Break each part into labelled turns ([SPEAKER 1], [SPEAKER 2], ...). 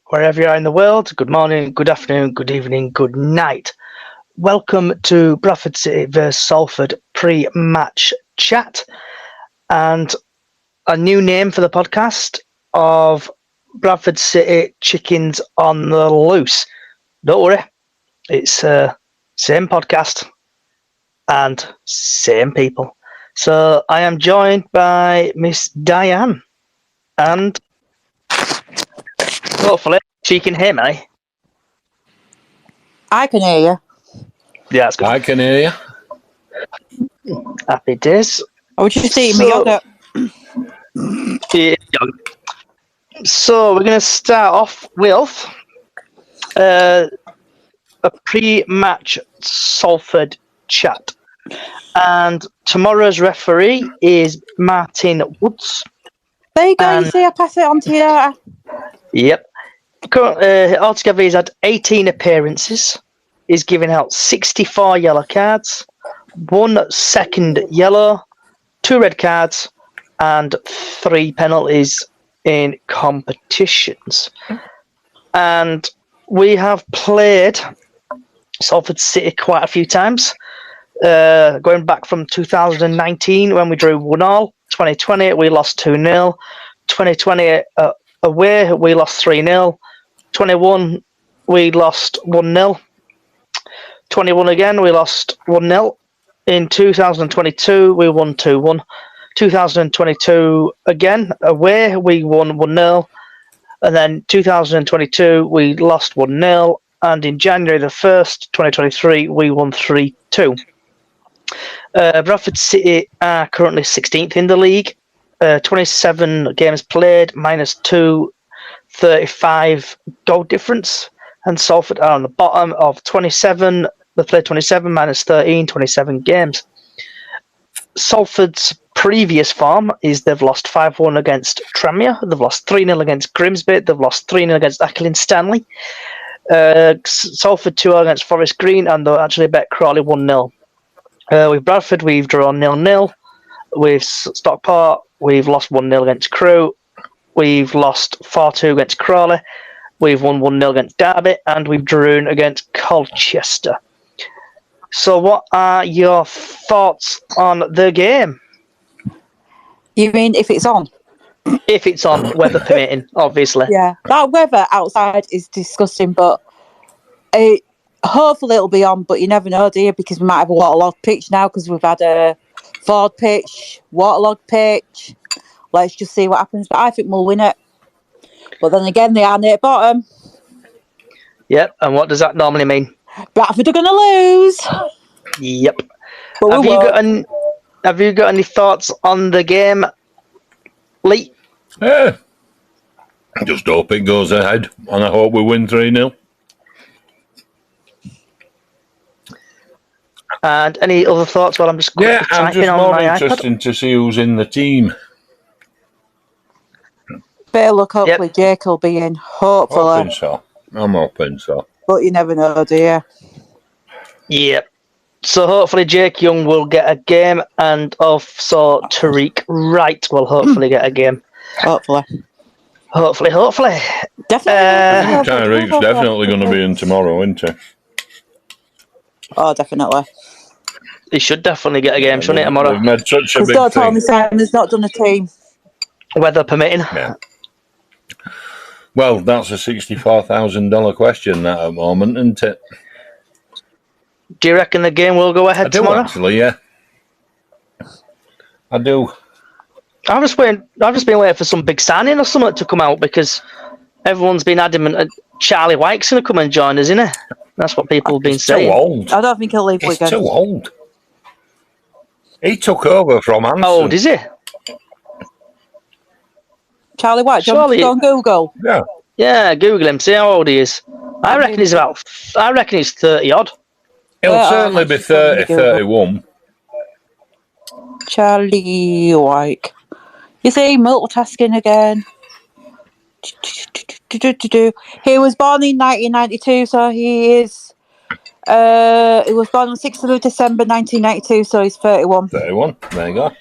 [SPEAKER 1] wherever you are in the world. Good morning, good afternoon, good evening, good night. Welcome to Bradford City vs Salford pre-match chat, and a new name for the podcast of Bradford City Chickens on the Loose. Don't worry, it's same podcast and same people. So I am joined by Miss Diane, and hopefully she can hear me.
[SPEAKER 2] I can hear you.
[SPEAKER 1] Yeah, that's good.
[SPEAKER 3] I can hear
[SPEAKER 1] you. Happy days.
[SPEAKER 2] I was just eating my yogurt.
[SPEAKER 1] Yeah. So we're going to start off with a pre-match Salford chat. And tomorrow's referee is Martin Woods.
[SPEAKER 2] There you go, you see, I pass it on to you.
[SPEAKER 1] Yep. Altogether, he's had 18 appearances. He's given out 64 yellow cards, 1 second yellow, 2 red cards, and 3 penalties in competitions. And we have played Salford City quite a few times, going back from 2019 when we drew 1-1, 2020 we lost 2-0, 2020 away we lost 3-0, 21 we lost 1-0, 21 again we lost 1-0, in 2022 we won 2-1, 2022 again away we won 1-0, and then 2022 we lost 1-0, and in January the 1st 2023 we won 3-2. Bradford City are currently 16th in the league, 27 games played, -2, 35 goal difference, and Salford are on the bottom of 27. They played 27 -13, 27 games. Salford's previous form is they've lost 5-1 against Tranmere, they've lost 3-0 against Grimsby, they've lost 3-0 against Accrington Stanley, Salford 2-0 against Forest Green, and they actually bet Crawley 1-0. With Bradford, we've drawn 0-0. With Stockport, we've lost 1-0 against Crewe. We've lost 4-2 against Crawley. We've won 1-0 against Derby, and we've drawn against Colchester. So what are your thoughts on the game?
[SPEAKER 2] You mean if it's on?
[SPEAKER 1] If it's on, weather permitting, obviously.
[SPEAKER 2] Yeah, that weather outside is disgusting, but hopefully it'll be on, but you never know, do you? Because we might have a waterlogged pitch now, because we've had a Ford pitch, waterlogged pitch. Let's just see what happens, but I think we'll win it. But then again, they are near bottom.
[SPEAKER 1] Yep, and what does that normally mean?
[SPEAKER 2] Bradford are going to lose.
[SPEAKER 1] Yep.
[SPEAKER 2] But
[SPEAKER 1] have you got any thoughts on the game, Lee?
[SPEAKER 3] Yeah. Just hope it goes ahead, and I hope we win 3-0.
[SPEAKER 1] And any other thoughts? Well, I'm just
[SPEAKER 3] I'm just
[SPEAKER 1] on
[SPEAKER 3] more
[SPEAKER 1] my
[SPEAKER 3] interested
[SPEAKER 1] iPad.
[SPEAKER 3] to see who's in the team.
[SPEAKER 2] Better look, hopefully Jake will be in. Hopefully.
[SPEAKER 3] I'm hoping so.
[SPEAKER 2] But you never know, do you?
[SPEAKER 1] Yep. So hopefully Jake Young will get a game, and also Tariq Wright will hopefully get a game.
[SPEAKER 2] Hopefully.
[SPEAKER 1] Hopefully.
[SPEAKER 2] Definitely.
[SPEAKER 3] Tyreek's definitely going to be in tomorrow, isn't he?
[SPEAKER 2] Oh, definitely.
[SPEAKER 1] He should definitely get a game, shouldn't he, tomorrow?
[SPEAKER 3] They've made such a big
[SPEAKER 2] Don't tell
[SPEAKER 3] thing.
[SPEAKER 2] me Simon's not done a team.
[SPEAKER 1] Weather permitting.
[SPEAKER 3] Yeah. Well, that's a $64,000 question that at the moment, isn't it?
[SPEAKER 1] Do you reckon the game will go ahead tomorrow?
[SPEAKER 3] Actually, yeah. I do.
[SPEAKER 1] I've just been waiting for some big signing or something to come out, because everyone's been adamant that Charlie White's going to come and join us, isn't it? That's what people have been saying.
[SPEAKER 3] Too old.
[SPEAKER 2] I don't think he'll leave Wigan.
[SPEAKER 3] He's too old. He took over from Hanson.
[SPEAKER 1] How old is he?
[SPEAKER 2] Charlie White, do you want to go on Google?
[SPEAKER 3] Yeah.
[SPEAKER 1] Yeah, Google him, see how old he is. I reckon he's 30 odd.
[SPEAKER 3] He'll certainly be 30, 31.
[SPEAKER 2] Charlie White. You see, multitasking again. He was born in 1992, so he is. He was born on 6th of December 1992, so he's 31.
[SPEAKER 3] 31, there you go.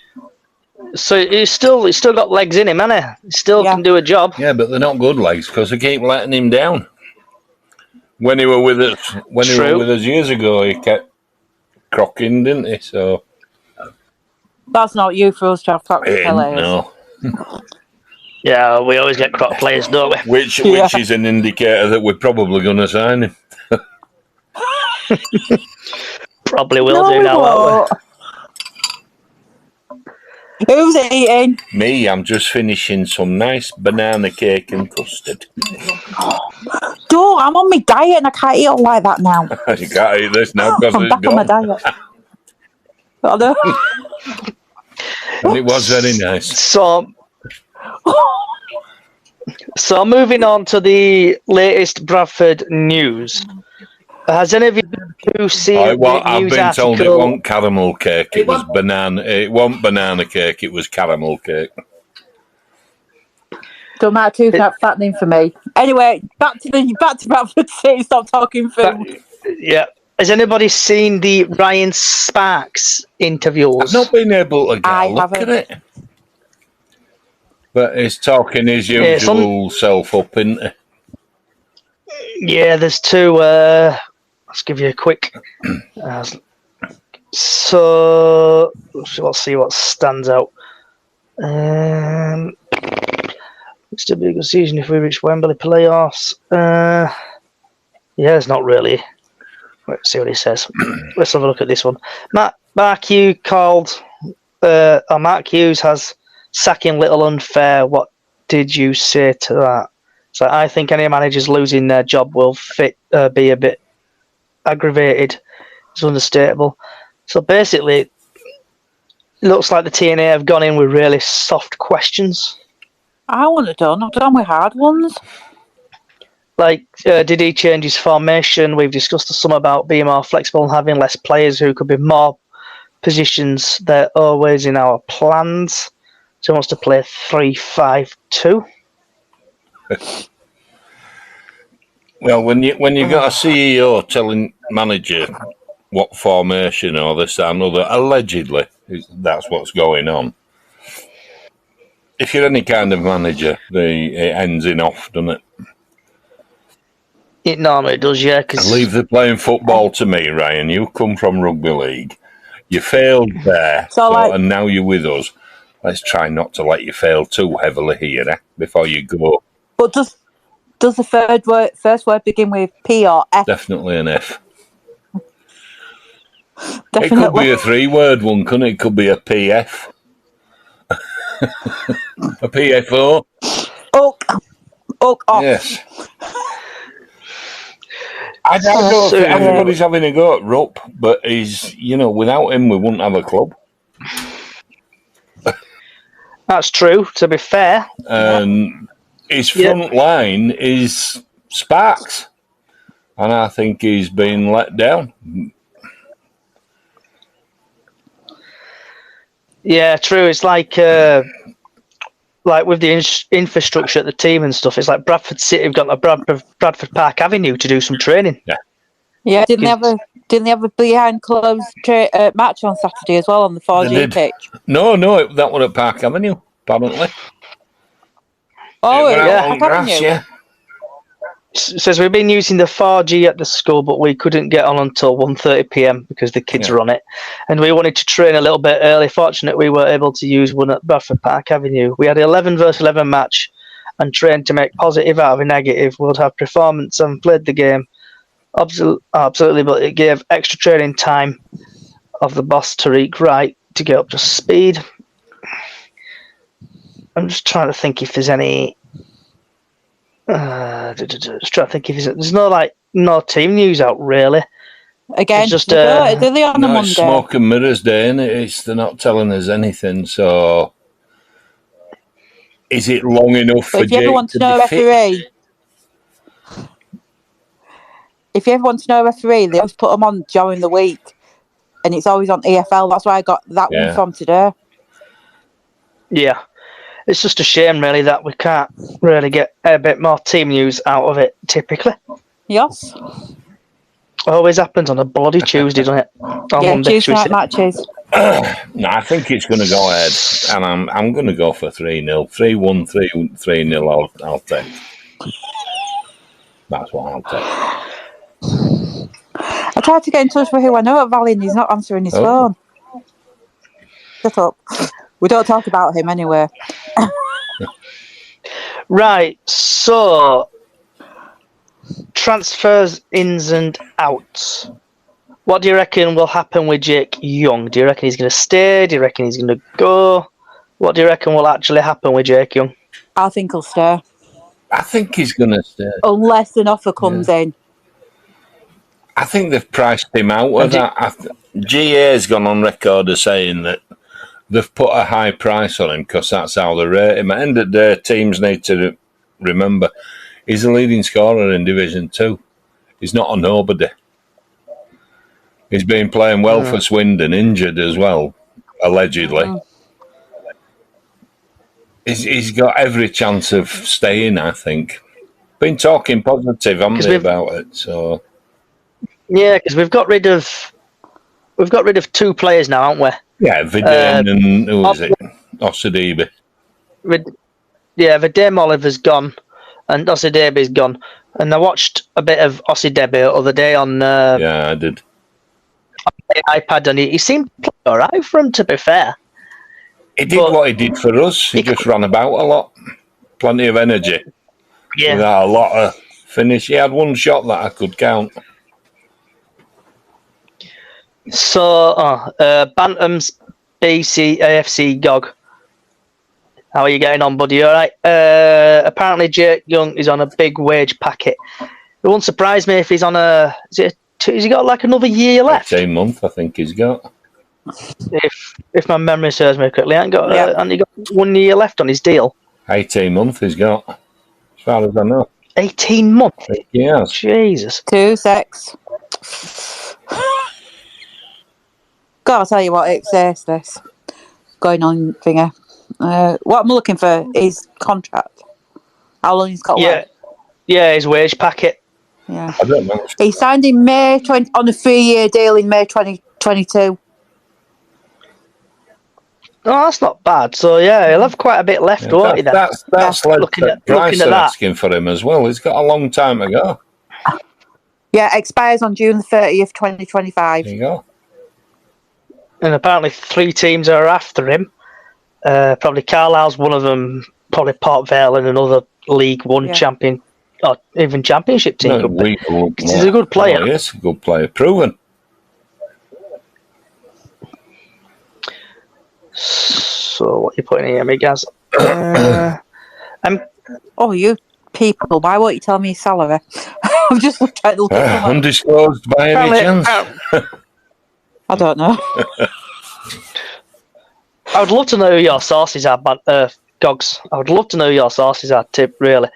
[SPEAKER 1] So he's still got legs in him, hasn't he? He still
[SPEAKER 2] Yeah.
[SPEAKER 1] can do a job.
[SPEAKER 3] Yeah, but they're not good legs because they keep letting him down. When he were with us, years ago, he kept crocking, didn't he? So
[SPEAKER 2] That's not you for us to have crock players.
[SPEAKER 3] no.
[SPEAKER 1] Yeah, we always get croc players, don't we?
[SPEAKER 3] Which is an indicator that we're probably going to sign him.
[SPEAKER 1] Probably will
[SPEAKER 2] No,
[SPEAKER 1] do
[SPEAKER 2] we
[SPEAKER 1] now, won't
[SPEAKER 2] won't. Who's eating?
[SPEAKER 3] Me, I'm just finishing some nice banana cake and custard.
[SPEAKER 2] Dude, I'm on my diet and I can't eat all like that now.
[SPEAKER 3] You can't eat this now because
[SPEAKER 2] I'm
[SPEAKER 3] it's
[SPEAKER 2] back on my
[SPEAKER 3] gone.
[SPEAKER 2] diet. I know.
[SPEAKER 3] And it was very nice.
[SPEAKER 1] So moving on to the latest Bradford news. Has any of you seen
[SPEAKER 3] I've
[SPEAKER 1] the news
[SPEAKER 3] been told it
[SPEAKER 1] article?
[SPEAKER 3] wasn't caramel cake. It was banana. It wasn't banana cake. It was caramel cake.
[SPEAKER 2] Don't matter too fattening for me. Anyway, back to Bradford City. Stop talking food.
[SPEAKER 1] Yeah. Has anybody seen the Ryan Sparks interviews?
[SPEAKER 3] I've not been able to get a look at it. But he's talking his usual self up, isn't he?
[SPEAKER 1] Yeah, there's two. Let's give you a quick. So let's see what stands out. It's still be a good season if we reach Wembley playoffs. Yeah, it's not really. Let's see what he says. Let's have a look at this one. Mark Hughes has sacking Little unfair. What did you say to that? So I think any managers losing their job will be a bit aggravated. It's understandable. So basically, it looks like the TNA have gone in with really soft questions.
[SPEAKER 2] I want it done. I've done with hard ones.
[SPEAKER 1] Like, did he change his formation? We've discussed some about being more flexible and having less players who could be more positions. They're always in our plans. So he wants to play 3-5-2.
[SPEAKER 3] Well, when you got a CEO telling manager what formation or this and other, allegedly that's what's going on. If you're any kind of manager, it ends in off, doesn't it?
[SPEAKER 1] It normally does, yeah.
[SPEAKER 3] Leave the playing football to me, Ryan. You come from rugby league. You failed there, and now you're with us. Let's try not to let you fail too heavily here before you go.
[SPEAKER 2] But does the first word begin with P or F?
[SPEAKER 3] Definitely an F.
[SPEAKER 2] Definitely.
[SPEAKER 3] It could be a 3-word one, couldn't it? It could be a PF. A PFO.
[SPEAKER 2] Oak off.
[SPEAKER 3] Yes. I don't think everybody's having a go at Rupp, but without him, we wouldn't have a club.
[SPEAKER 1] That's true, to be fair.
[SPEAKER 3] His front line is Sparks, and I think he's been let down.
[SPEAKER 1] Yeah, true. It's like with the infrastructure at the team and stuff. It's like Bradford City have got a Bradford Park Avenue to do some training.
[SPEAKER 2] Yeah. Didn't they have a behind closed match on Saturday as well on the 4G pitch?
[SPEAKER 3] No, that was at Park Avenue, apparently.
[SPEAKER 2] Oh,
[SPEAKER 3] on grass, yeah.
[SPEAKER 1] Says we've been using the 4G at the school, but we couldn't get on until 1:30 p.m. because the kids were on it, and we wanted to train a little bit early. Fortunately, we were able to use one at Bradford Park Avenue. We had an 11 versus 11 match and trained to make positive out of a negative. We'll have performance and played the game. Absolutely, but it gave extra training time of the boss Tariq Wright to get up to speed. I'm just trying to think if there's any. Just trying to think if there's no team news out really.
[SPEAKER 2] Again,
[SPEAKER 1] it's just
[SPEAKER 2] they're on a Monday.
[SPEAKER 3] It's smoke and mirrors day, isn't it? They're not telling us anything. So, is it long enough for Jake to be fit?
[SPEAKER 2] If you ever want to know a referee, they always put them on during the week, and it's always on EFL. That's where I got that one from today.
[SPEAKER 1] Yeah. It's just a shame, really, that we can't really get a bit more team news out of it, typically.
[SPEAKER 2] Yes.
[SPEAKER 1] Always happens on a bloody Tuesday, doesn't it? On
[SPEAKER 2] Monday, Tuesday night matches.
[SPEAKER 3] No, I think it's going to go ahead, and I'm going to go for 3-0, 3-1, 3-0. I'll take. That's what I'll take.
[SPEAKER 2] I tried to get in touch with who I know at Valley and he's not answering his phone. Shut up. We don't talk about him anyway.
[SPEAKER 1] Right, so transfers, ins and outs. What do you reckon will happen with Jake Young? Do you reckon he's going to stay? Do you reckon he's going to go? What do you reckon will actually happen with Jake Young?
[SPEAKER 2] I think he'll stay.
[SPEAKER 3] I think he's going to stay.
[SPEAKER 2] Unless an offer comes in.
[SPEAKER 3] I think they've priced him out of that. GA's gone on record as saying that they've put a high price on him because that's how they rate him. At the end of the day, teams need to remember he's a leading scorer in Division 2. He's not a nobody. He's been playing well for Swindon, injured as well, allegedly. He's got every chance of staying, I think. Been talking positive, haven't they, about it? So
[SPEAKER 1] yeah, because we've got rid of 2 players now, haven't we?
[SPEAKER 3] Yeah, Vidane and who is it? Osidibe.
[SPEAKER 1] Vidane Oliver's gone, and Osidibe's gone. And I watched a bit of Osidibe the other day on.
[SPEAKER 3] Yeah, I did.
[SPEAKER 1] On the iPad, and he seemed to play all right for him. To be fair,
[SPEAKER 3] he did what he did for us. He just ran about a lot, plenty of energy.
[SPEAKER 1] Yeah,
[SPEAKER 3] without a lot of finish. He had one shot that I could count.
[SPEAKER 1] So, Bantams, bcafc GOG. How are you getting on, buddy? All right. Apparently, Jake Young is on a big wage packet. It won't surprise me if he's on has he got like another year left?
[SPEAKER 3] 18 months, I think he's got.
[SPEAKER 1] If my memory serves me correctly, ain't he got 1 year left on his deal?
[SPEAKER 3] 18 months he's got, as far as I know.
[SPEAKER 1] 18 months?
[SPEAKER 3] Yes.
[SPEAKER 1] Jesus.
[SPEAKER 2] 2 6. God, I'll tell you what, it's this going on thingy. What I'm looking for is contract. How long he's got left?
[SPEAKER 1] Yeah, his wage packet.
[SPEAKER 2] Yeah.
[SPEAKER 3] I don't know.
[SPEAKER 2] He signed in May on a 3-year deal in May 2022.
[SPEAKER 1] Oh, that's not bad. So, yeah, he'll have quite a bit left, won't he, then?
[SPEAKER 3] That's looking at price they're asking for him as well. He's got a long time to go.
[SPEAKER 2] Yeah, expires on June the 30th, 2025.
[SPEAKER 3] There you go.
[SPEAKER 1] And apparently 3 teams are after him. Probably Carlisle's one of them, probably Port Vale and another League One champion, or even Championship team. He's a good player.
[SPEAKER 3] Oh, yes, a good player. Proven.
[SPEAKER 1] So, what are you putting here, me guys?
[SPEAKER 2] Oh, you people, why won't you tell me his salary? I'm just trying to look at
[SPEAKER 3] undisclosed by any chance?
[SPEAKER 2] I don't know.
[SPEAKER 1] I would love to know who your sources are, Gogs. I would love to know who your sources are, Tip, really.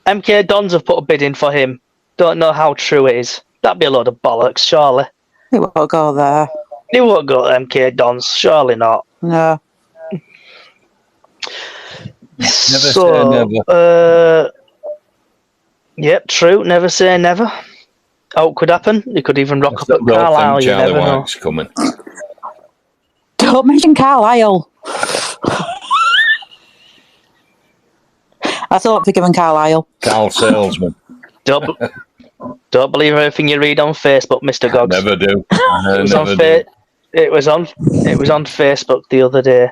[SPEAKER 1] MK Dons have put a bid in for him. Don't know how true it is. That'd be a load of bollocks, surely.
[SPEAKER 2] He won't go there.
[SPEAKER 1] He won't go to MK Dons, surely not.
[SPEAKER 2] No.
[SPEAKER 3] Never say never.
[SPEAKER 1] Yep, true. Never say never. Oh, it could happen. He could even rock up at Carlisle. You never know.
[SPEAKER 3] Coming.
[SPEAKER 2] Don't mention Carlisle. I thought forgiven Carlisle.
[SPEAKER 3] Carl Salesman.
[SPEAKER 1] Don't believe everything you read on Facebook, Mr. Gogs.
[SPEAKER 3] Never do.
[SPEAKER 1] It was on Facebook the other day.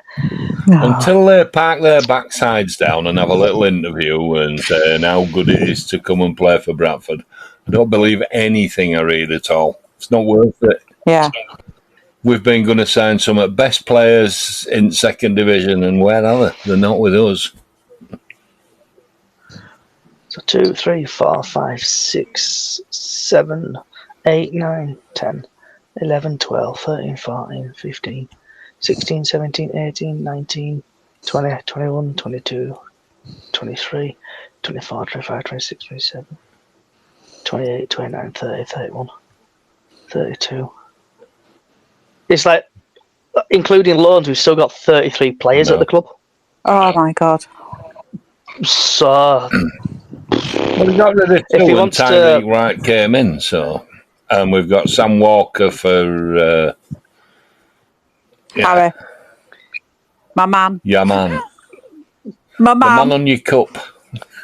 [SPEAKER 3] Until they park their backsides down and have a little interview and say how good it is to come and play for Bradford, I don't believe anything I read at all. It's not worth it.
[SPEAKER 2] Yeah.
[SPEAKER 3] We've been going to sign some of the best players in second division, and where are they? They're not with us.
[SPEAKER 1] So 2, 3, 4, 5, 6, 7, 8, 9, 10, 11, 12, 13, 14, 15, 16, 17, 18, 19, 20, 21, 22, 23, 24, 25, 26, 27, 28, 29, 30, 31, 32. It's like, including loans, we've still got 33 players at the club.
[SPEAKER 2] Oh, my God.
[SPEAKER 1] So...
[SPEAKER 3] we got rid of 2 when Tyreek Wright came in, so... And we've got Sam Walker for Yeah.
[SPEAKER 2] Harry. My man.
[SPEAKER 3] Yeah, man.
[SPEAKER 2] My
[SPEAKER 3] The man
[SPEAKER 2] man.
[SPEAKER 3] on your cup.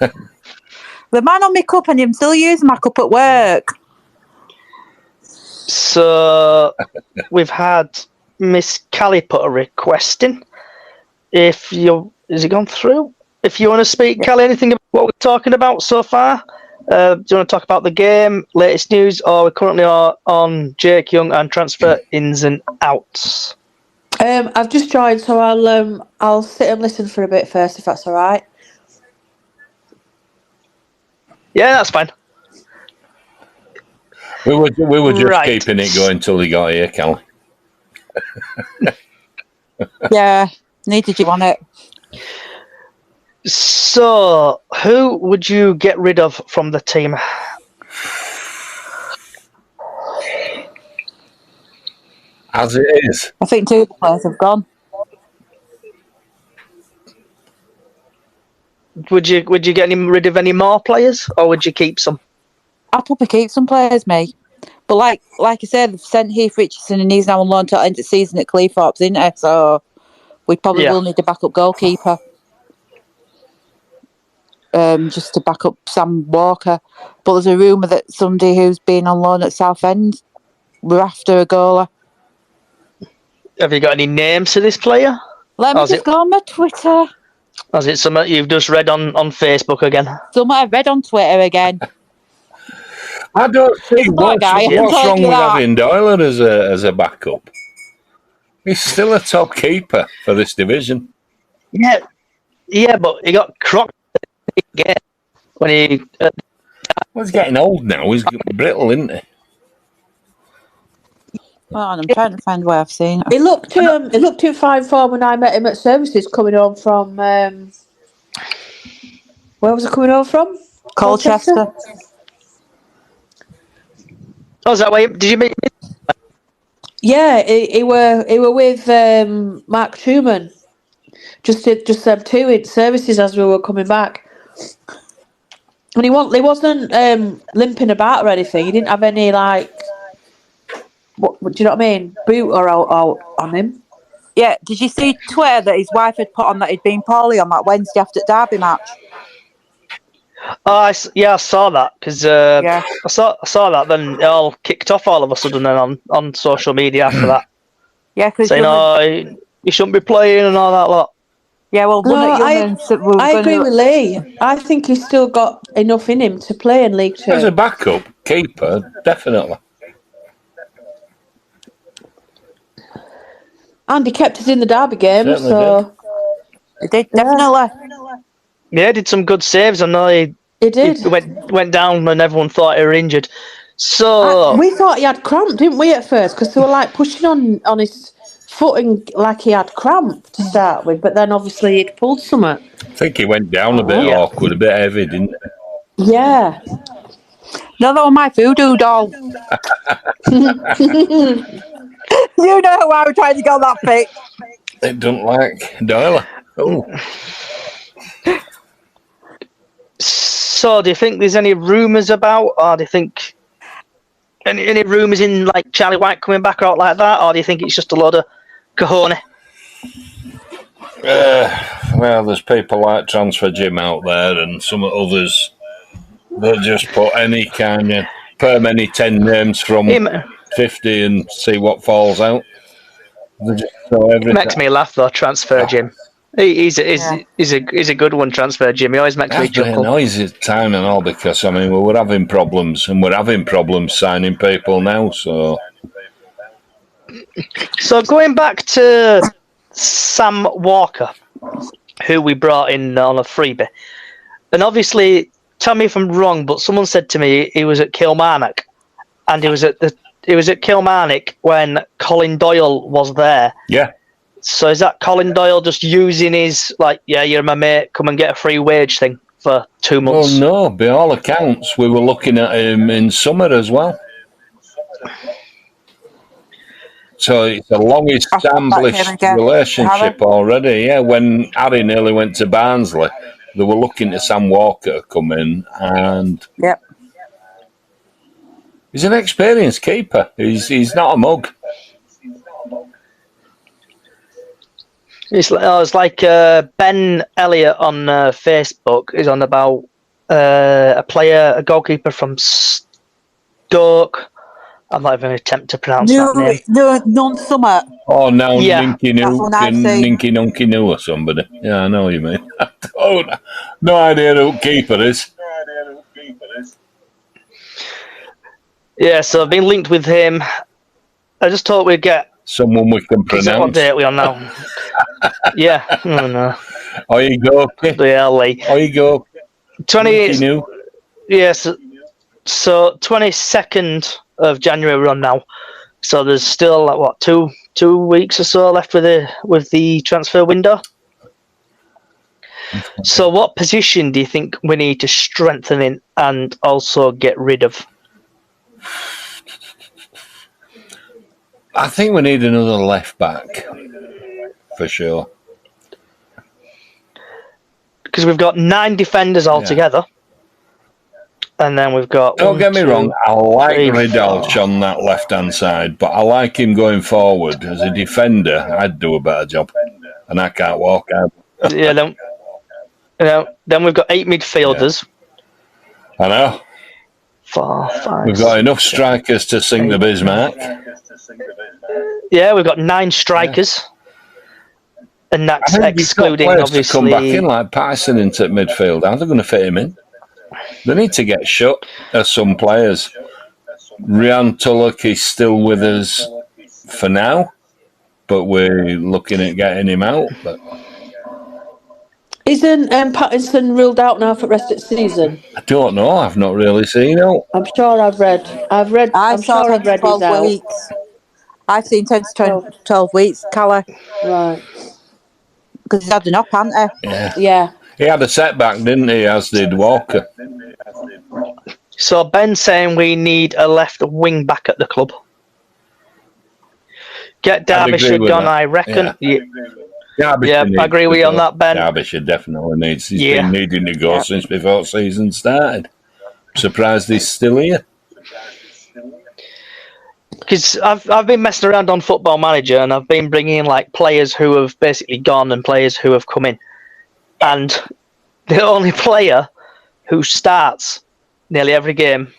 [SPEAKER 2] The man on my cup, and I'm still using my cup at work.
[SPEAKER 1] So we've had Miss Callie put a request in. Is it gone through? If you want to speak, Callie, anything about what we're talking about so far? Do you want to talk about the game, latest news, or we currently are on Jake Young and transfer ins and outs?
[SPEAKER 4] I've just joined, so I'll sit and listen for a bit first, if that's all right.
[SPEAKER 1] Yeah, that's fine.
[SPEAKER 3] We were just
[SPEAKER 1] Right.
[SPEAKER 3] keeping it going till he got here, Callie.
[SPEAKER 2] Yeah, needed you on it.
[SPEAKER 1] So, who would you get rid of from the team?
[SPEAKER 3] As it is.
[SPEAKER 2] I think 2 of the players have gone.
[SPEAKER 1] Would you get rid of any more players, or would you keep some?
[SPEAKER 2] I'd probably keep some players, mate. But like I said, they've sent Heath Richardson, and he's now on loan till end of season at Cleethorpes, isn't he? So we probably will need a backup goalkeeper. Just to back up Sam Walker. But there's a rumour that somebody who's been on loan at Southend, we're after a goaler.
[SPEAKER 1] Have you got any names to this player?
[SPEAKER 2] Let me just go on my Twitter.
[SPEAKER 1] Is it something you've just read on Facebook again?
[SPEAKER 2] Something I've read on Twitter again.
[SPEAKER 3] I don't see what's wrong with having Doyle as a backup. He's still a top keeper for this division.
[SPEAKER 1] Yeah, but he got crocked again when he.
[SPEAKER 3] He's getting old now. He's brittle, isn't he?
[SPEAKER 2] Hold on, I'm trying to find where I've seen it.
[SPEAKER 4] It looked in fine form when I met him at services, coming home from where was he coming home from?
[SPEAKER 2] Colchester.
[SPEAKER 1] Oh, is that why? Did you meet?
[SPEAKER 4] Yeah, he were with Mark Truman. Just them two in services as we were coming back, and he wasn't limping about or anything. He didn't have any what do you know what I mean? Boot or out on him.
[SPEAKER 2] Yeah, did you see Twitter that his wife had put on that he'd been poorly on that Wednesday after the Derby match?
[SPEAKER 1] I saw that because I saw that. Then it all kicked off all of a sudden then on social media after that.
[SPEAKER 2] Yeah, because
[SPEAKER 1] saying you shouldn't be playing and all that lot.
[SPEAKER 2] Yeah, well,
[SPEAKER 4] I agree with Lee. I think he's still got enough in him to play in League Two.
[SPEAKER 3] As a backup keeper, definitely.
[SPEAKER 4] And he kept us in the Derby game,
[SPEAKER 3] Certainly
[SPEAKER 4] so
[SPEAKER 2] he did definitely.
[SPEAKER 1] Yeah, he did some good saves. I know he
[SPEAKER 4] did.
[SPEAKER 1] He went down when everyone thought he were injured. So
[SPEAKER 4] we thought he had cramp, didn't we, at first? Because they were pushing on his footing like he had cramp to start with, but then obviously he'd pulled something.
[SPEAKER 3] I think he went down a bit awkward, a bit heavy, didn't he?
[SPEAKER 4] Yeah.
[SPEAKER 2] No, that was my voodoo doll. You know why we're trying to go that fix.
[SPEAKER 3] It don't like Doyle. Oh.
[SPEAKER 1] So, do you think there's any rumours about, or do you think any rumours in Charlie White coming back out like that, or do you think it's just a load of cojones?
[SPEAKER 3] Well, there's people like Transfer Jim out there, and some others that just put any kind of any 10 names from 50 and see what falls out. They just throw everything.
[SPEAKER 1] Makes me laugh though, Transfer Jim. He's a good one, Transfer Jim. He always makes me chuckle.
[SPEAKER 3] Noisy time and all, because we were having problems, and we're having problems signing people now. So
[SPEAKER 1] going back to Sam Walker, who we brought in on a freebie, and obviously, tell me if I'm wrong, but someone said to me he was at Kilmarnock, and he was at Kilmarnock when Colin Doyle was there.
[SPEAKER 3] Yeah.
[SPEAKER 1] So is that Colin Doyle just using his you're my mate, come and get a free wage thing for 2 months?
[SPEAKER 3] Well, no. By all accounts, we were looking at him in summer as well. So it's a long-established relationship already. Yeah, when Harry nearly went to Barnsley, they were looking to Sam Walker to come in, and he's an experienced keeper. He's not a mug.
[SPEAKER 1] It's like Ben Elliott on Facebook is on about a goalkeeper from Stoke. I'm not even going to attempt to pronounce that name.
[SPEAKER 2] None Summer.
[SPEAKER 3] Oh, now
[SPEAKER 1] Yeah.
[SPEAKER 3] Ninky
[SPEAKER 2] That's one I've seen.
[SPEAKER 3] Ninky Nunky New or somebody. Yeah, I know what you mean. No idea who keeper is.
[SPEAKER 1] Yeah, so I've been linked with him. I just thought we'd get
[SPEAKER 3] someone we can
[SPEAKER 1] what
[SPEAKER 3] pronounce.
[SPEAKER 1] date are we on now? Yeah, oh no.
[SPEAKER 3] Oigoke.
[SPEAKER 1] Really.
[SPEAKER 3] Oigoke.
[SPEAKER 1] 20. Yes. So 22nd of January we're on now. So there's still like what 2 weeks or so left with the transfer window. So what position do you think we need to strengthen in and also get rid of?
[SPEAKER 3] I think we need another left back for sure.
[SPEAKER 1] Because we've got 9 defenders altogether. And then we've got.
[SPEAKER 3] Don't get me wrong, I like Ridalch on that left hand side, but I like him going forward. As a defender, I'd do a better job. And I can't walk out.
[SPEAKER 1] Yeah, then we've got 8 midfielders.
[SPEAKER 3] Yeah. I know.
[SPEAKER 1] 4, 5.
[SPEAKER 3] We've got enough strikers to sink the Bismarck.
[SPEAKER 1] Yeah, we've got 9 strikers. Yeah. And that's excluding, obviously.
[SPEAKER 3] To come back in like Patterson into midfield. How are they going to fit him in? They need to get shut as some players. Ryan Tulloch is still with us for now, but we're looking at getting him out. But
[SPEAKER 4] isn't Pattinson ruled out now for the rest of the season?
[SPEAKER 3] I don't know. I've not really seen it.
[SPEAKER 4] I'm sure I've read. I'm sure I've read
[SPEAKER 2] 12 weeks. I've seen 10 to 12 weeks, Calla.
[SPEAKER 4] Right.
[SPEAKER 2] Because he's had an up, hasn't he?
[SPEAKER 4] Yeah.
[SPEAKER 3] He had a setback, didn't he, as did Walker.
[SPEAKER 1] So Ben's saying we need a left wing back at the club. Get Derbyshire gone, I reckon. Yeah, I agree with you on that, Ben.
[SPEAKER 3] Derbyshire definitely needs. He's been needing to go since before season started. Surprised he's still here.
[SPEAKER 1] Because I've been messing around on Football Manager and I've been bringing in like players who have basically gone and players who have come in. And the only player who starts nearly every game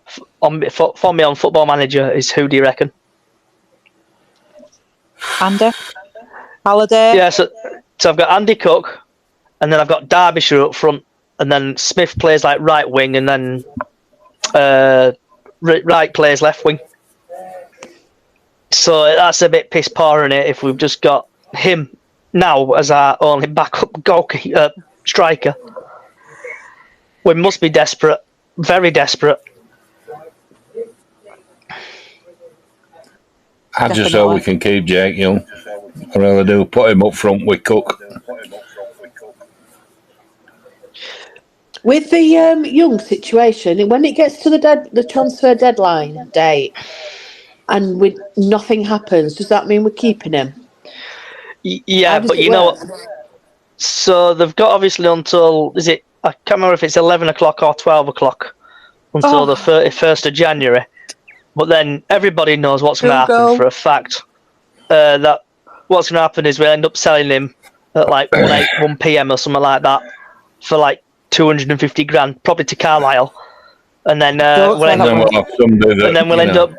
[SPEAKER 1] for me on Football Manager is who do you reckon?
[SPEAKER 2] Andy Halliday.
[SPEAKER 1] Yeah, so I've got Andy Cook, and then I've got Derbyshire up front, and then Smith plays like right wing, and then Wright plays left wing. So that's a bit piss poor in it if we've just got him now as our only backup goalkeeper striker. We must be desperate, very desperate.
[SPEAKER 3] I just hope we can keep Jake Young. I really do. Put him up front with Cook.
[SPEAKER 4] With the Young situation, when it gets to the transfer deadline date and nothing happens, does that mean we're keeping him?
[SPEAKER 1] Yeah, but you know what? So they've got obviously until, I can't remember if it's 11 o'clock or 12 o'clock until the 31st of January. But then everybody knows what's going to happen for a fact. That what's going to happen is we end up selling him at like 1 p.m. or something like that for like 250 grand, probably to Carlisle. And then we'll end up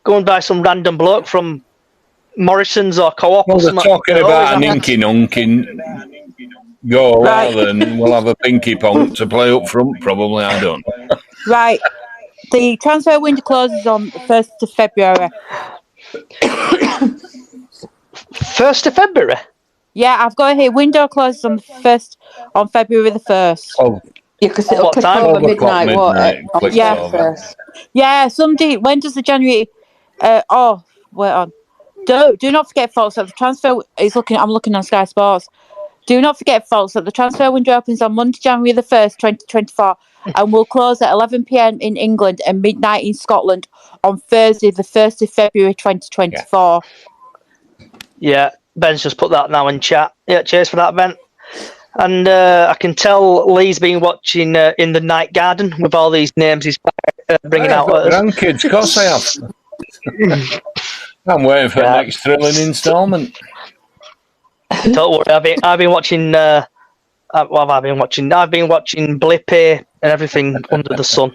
[SPEAKER 1] going by some random bloke from Morrison's or Co-op or something.
[SPEAKER 3] We're talking about a ninky-nonky goal rather than we'll have a pinky ponk to play up front, probably. I don't know.
[SPEAKER 2] Right. The transfer window closes on the 1st of February.
[SPEAKER 1] 1st of February?
[SPEAKER 2] Yeah, I've got it here. Window closes on February the 1st.
[SPEAKER 3] Oh.
[SPEAKER 4] Yeah, because it'll click over midnight, won't it?
[SPEAKER 2] Yeah, when does the January... wait on. Do not forget, folks, that the transfer is I'm looking on Sky Sports. Do not forget, folks, that the transfer window opens on Monday, January the 1st, 2024, and will close at 11 p.m. in England and midnight in Scotland on Thursday, the 1st of February, 2024.
[SPEAKER 1] Yeah, Ben's just put that now in chat. Yeah, cheers for that, Ben. And I can tell Lee's been watching In the Night Garden with all these names he's bringing out.
[SPEAKER 3] Grandkids, of course I have. I'm waiting for the next thrilling instalment.
[SPEAKER 1] Don't worry, I've been watching. What have I been watching? I've been watching Blippi and everything under the sun.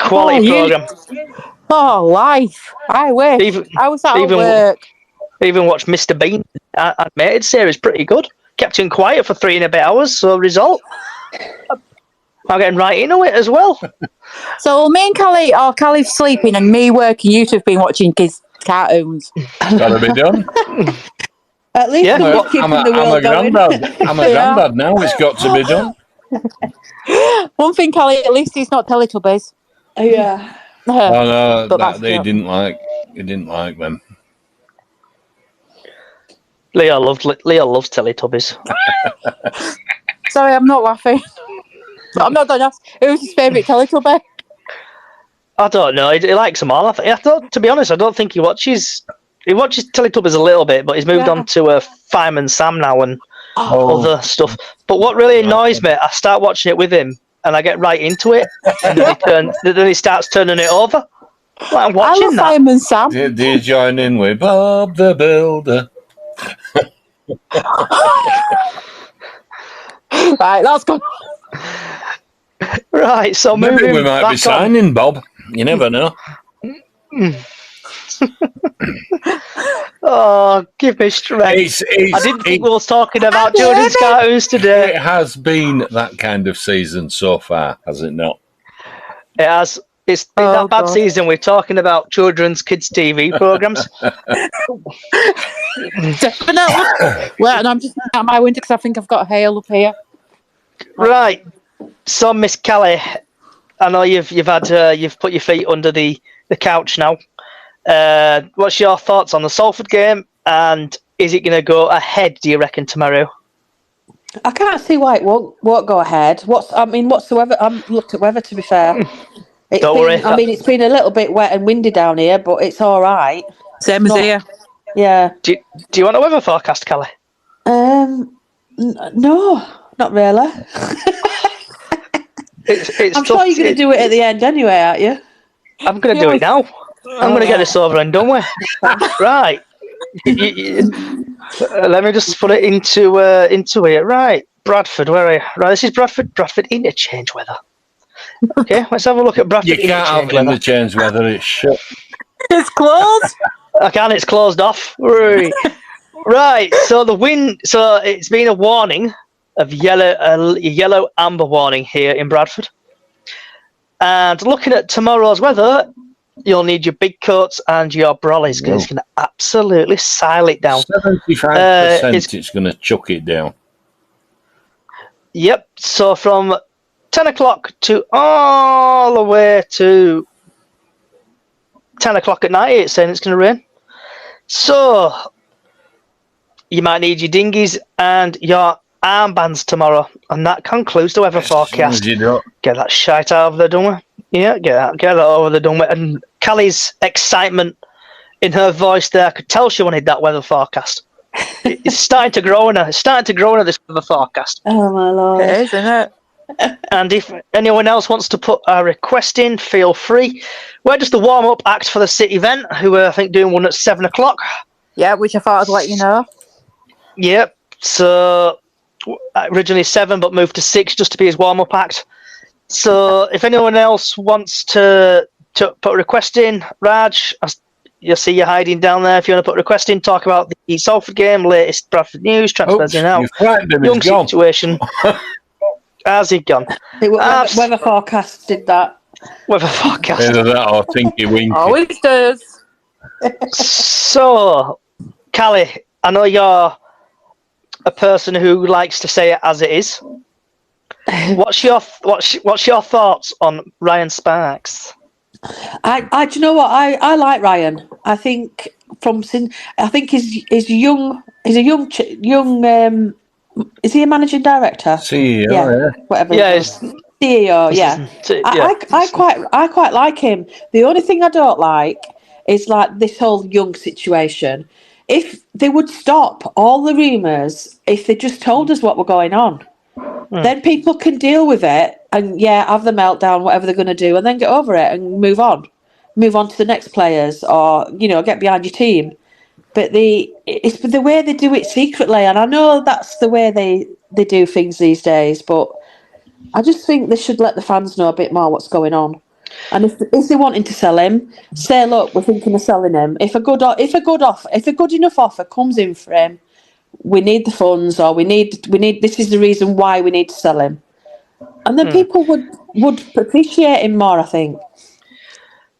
[SPEAKER 1] Quality program.
[SPEAKER 2] Oh, life. I wish.
[SPEAKER 1] Even
[SPEAKER 2] I was at
[SPEAKER 1] even
[SPEAKER 2] work.
[SPEAKER 1] even watched Mr. Bean animated series. Pretty good. Kept him quiet for 3.5 hours. So result, I'm getting right into it as well.
[SPEAKER 2] So me and Callie, Callie's sleeping and me working, you two have been watching kids' cartoons.
[SPEAKER 3] Gotta be done.
[SPEAKER 4] At least
[SPEAKER 1] Yeah,
[SPEAKER 4] someone's
[SPEAKER 1] well,
[SPEAKER 4] keeping
[SPEAKER 3] I'm
[SPEAKER 4] the
[SPEAKER 3] a
[SPEAKER 4] world going.
[SPEAKER 3] granddad. I'm a
[SPEAKER 2] Yeah.
[SPEAKER 3] granddad now. It's got to be done.
[SPEAKER 2] One thing, Callie, at least he's not Teletubbies.
[SPEAKER 4] Yeah.
[SPEAKER 3] Oh no,
[SPEAKER 2] But
[SPEAKER 3] that
[SPEAKER 2] that's
[SPEAKER 3] they
[SPEAKER 2] good.
[SPEAKER 3] didn't like. He didn't like them.
[SPEAKER 1] Leo loves Teletubbies.
[SPEAKER 2] Sorry, I'm not laughing. I'm not done. Who's his favourite Teletubby?
[SPEAKER 1] I don't know. He likes them all. To be honest, I don't think he watches. He watches Teletubbies a little bit, but he's moved on to Fireman Sam now and other stuff. But what really annoys me, I start watching it with him, and I get right into it, and then he starts turning it over. Like, I'm watching
[SPEAKER 2] I love
[SPEAKER 1] that.
[SPEAKER 2] Fireman Sam.
[SPEAKER 3] Did you join in with Bob the Builder?
[SPEAKER 2] Right, that's good.
[SPEAKER 1] Right, so
[SPEAKER 3] Maybe
[SPEAKER 1] moving
[SPEAKER 3] we might
[SPEAKER 1] back
[SPEAKER 3] be signing Bob. You never know.
[SPEAKER 1] Oh, give me strength. I didn't think we were talking about children's cartoons today.
[SPEAKER 3] It has been that kind of season so far, has it not?
[SPEAKER 1] It has. It's been that bad
[SPEAKER 2] God.
[SPEAKER 1] season. We're talking about children's kids' TV programs.
[SPEAKER 2] Definitely. Well, and I'm just looking out my window because I think I've got hail up here.
[SPEAKER 1] Right. So, Miss Kelly, I know you've put your feet under the couch now. What's your thoughts on the Salford game, and is it going to go ahead, do you reckon, tomorrow?
[SPEAKER 4] I can't see why it won't go ahead. Whatsoever. I'm looked at weather, to be fair.
[SPEAKER 1] Don't worry.
[SPEAKER 4] It's been a little bit wet and windy down here, but it's all right.
[SPEAKER 2] Same as here.
[SPEAKER 4] Yeah.
[SPEAKER 1] Do you want a weather forecast, Kelly?
[SPEAKER 4] No, not really.
[SPEAKER 1] It's
[SPEAKER 4] I'm
[SPEAKER 1] tough.
[SPEAKER 4] sure you're going to do it at the end anyway, aren't you?
[SPEAKER 1] I'm going to do it now. I'm going to get this over and done with. Right. Let me just put it into it. Right. Bradford, where are you? Right, this is Bradford interchange weather. Okay, let's have a look at Bradford
[SPEAKER 3] You can't have
[SPEAKER 1] interchange weather.
[SPEAKER 3] interchange weather. It's shut.
[SPEAKER 2] It's closed.
[SPEAKER 1] I can. It's closed off. Right. So the wind. So it's been a warning of yellow amber warning here in Bradford. And looking at tomorrow's weather, you'll need your big coats and your brollies because it's going to absolutely sile it down.
[SPEAKER 3] 75% it's going to chuck it down.
[SPEAKER 1] Yep. So from 10 o'clock to all the way to 10 o'clock at night, it's saying it's going to rain. So you might need your dinghies and your armbands tomorrow, and that concludes the weather forecast. Get that shite out of the done with. Yeah, get that over the done with. And Callie's excitement in her voice there, I could tell she wanted that weather forecast. It's starting to grow in her. It's starting to grow in her, this weather forecast.
[SPEAKER 4] Oh my lord!
[SPEAKER 2] It is, isn't it?
[SPEAKER 1] And if anyone else wants to put a request in, feel free. We're just the warm-up act for the city event, who are, I think, doing one at 7 o'clock.
[SPEAKER 2] Yeah, which I thought I'd let you know.
[SPEAKER 1] Yep. So originally 7, but moved to 6 just to be his warm-up act. So if anyone else wants to put a request in, Raj, you'll see you hiding down there. If you want to put a request in, talk about the Salford game, latest Bradford news, transfers in out, young situation. How's he gone?
[SPEAKER 4] Weather forecast did that.
[SPEAKER 1] Weather forecast.
[SPEAKER 3] Either that or Tinky Winky.
[SPEAKER 2] Oh, it does.
[SPEAKER 1] So, Callie, I know you're a person who likes to say it as it is. What's your thoughts on Ryan Sparks?
[SPEAKER 4] Do you know what? I like Ryan. I think he's young. He's a young. Is he a managing director?
[SPEAKER 3] CEO,
[SPEAKER 4] yeah. Whatever.
[SPEAKER 1] Yeah,
[SPEAKER 4] CEO. Yeah. I quite like him. The only thing I don't like is like this whole young situation. If they would stop all the rumours, if they just told us what were going on, then people can deal with it and have the meltdown, whatever they're going to do, and then get over it and move on to the next players, or get behind your team. but it's the way they do it secretly, and I know that's the way they do things these days. But I just think they should let the fans know a bit more what's going on. And if they're wanting to sell him, say, look, we're thinking of selling him. If a good enough offer comes in for him, we need the funds, or we need. This is the reason why we need to sell him, and then people would appreciate him more, I think.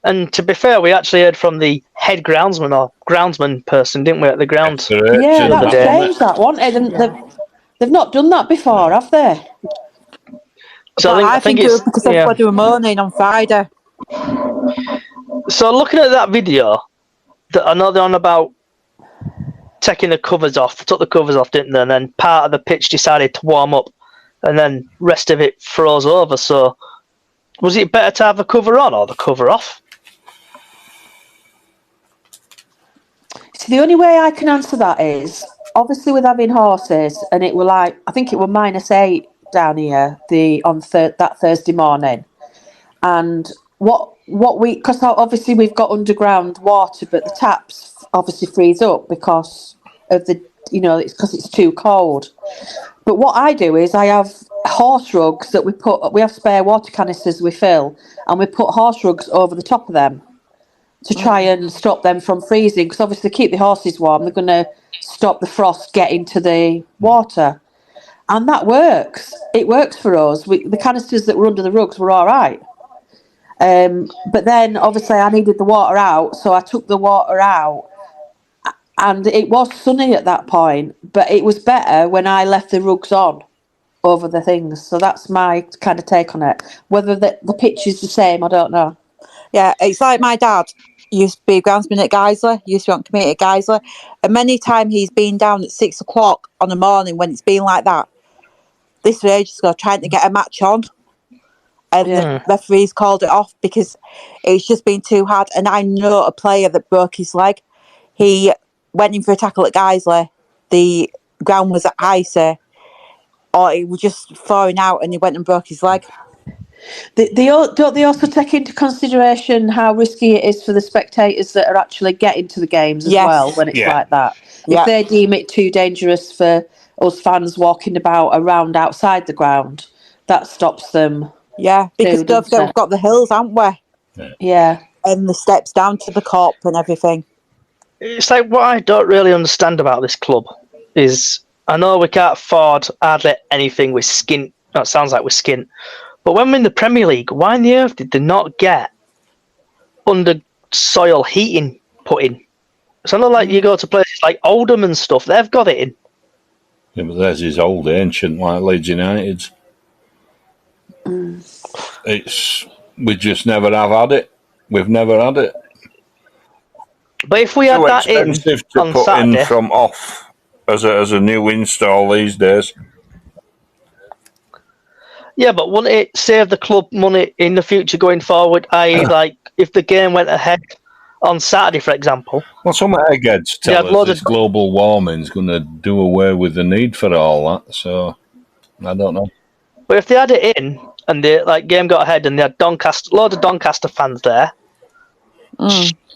[SPEAKER 1] And to be fair, we actually heard from the head groundsman or groundsman person, didn't we, at the ground?
[SPEAKER 4] Yeah,
[SPEAKER 1] the other
[SPEAKER 4] that's
[SPEAKER 1] day.
[SPEAKER 4] changed, that one. They've not done that before, have they?
[SPEAKER 1] So
[SPEAKER 2] I think it was because everybody were moaning on Friday.
[SPEAKER 1] So looking at that video, I know they're on about taking the covers off. They took the covers off, didn't they? And then part of the pitch decided to warm up, and then rest of it froze over. So was it better to have the cover on or the cover off?
[SPEAKER 4] So the only way I can answer that is, obviously with having horses, and it were like, I think it were -8 down here that Thursday morning. And because obviously we've got underground water, but the taps obviously freeze up because of it's because it's too cold. But what I do is I have horse rugs that we have spare water canisters we fill, and we put horse rugs over the top of them to try and stop them from freezing, because obviously keep the horses warm, they're going to stop the frost getting to the water. And that works. It works for us. The canisters that were under the rugs were all right. But then obviously I needed the water out, so I took the water out, and it was sunny at that point, but it was better when I left the rugs on over the things. So that's my kind of take on it. Whether the pitch is the same, I don't know.
[SPEAKER 2] Yeah, it's like my dad used to be a groundsman at Guiseley, used to be on committee at Guiseley, and many times he's been down at 6 o'clock on the morning when it's been like that. This was ages ago, trying to get a match on, and the referees called it off because it's just been too hard. And I know a player that broke his leg. He went in for a tackle at Guiseley. The ground was icy, or he was just falling out, and he went and broke his leg.
[SPEAKER 4] Don't they also take into consideration how risky it is for the spectators that are actually getting to the games as well when it's like that? If they deem it too dangerous for us fans walking about around outside the ground, that stops them.
[SPEAKER 2] Yeah, because don't forget we've got the hills, haven't we?
[SPEAKER 4] Yeah.
[SPEAKER 2] And the steps down to the cop and everything.
[SPEAKER 1] It's like what I don't really understand about this club is, I know we can't afford hardly anything with skin. No, it sounds like with skin. But when we're in the Premier League, why on the earth did they not get under soil heating put in? So I know, like, you go to places like Oldham and stuff, they've got it in.
[SPEAKER 3] Yeah, but theirs is old, ancient, like Leeds United's. We just never have had it. We've never had it.
[SPEAKER 1] But if we had that in
[SPEAKER 3] expensive to
[SPEAKER 1] on
[SPEAKER 3] put
[SPEAKER 1] Saturday,
[SPEAKER 3] in from off as a new install these days.
[SPEAKER 1] yeah, but wouldn't it save the club money in the future going forward? I.e., like, if the game went ahead on Saturday, for example.
[SPEAKER 3] Well, some eggheads tell us this global warming's going to do away with the need for all that, so I don't know.
[SPEAKER 1] But if they had it in and the game got ahead and they had load of Doncaster fans there,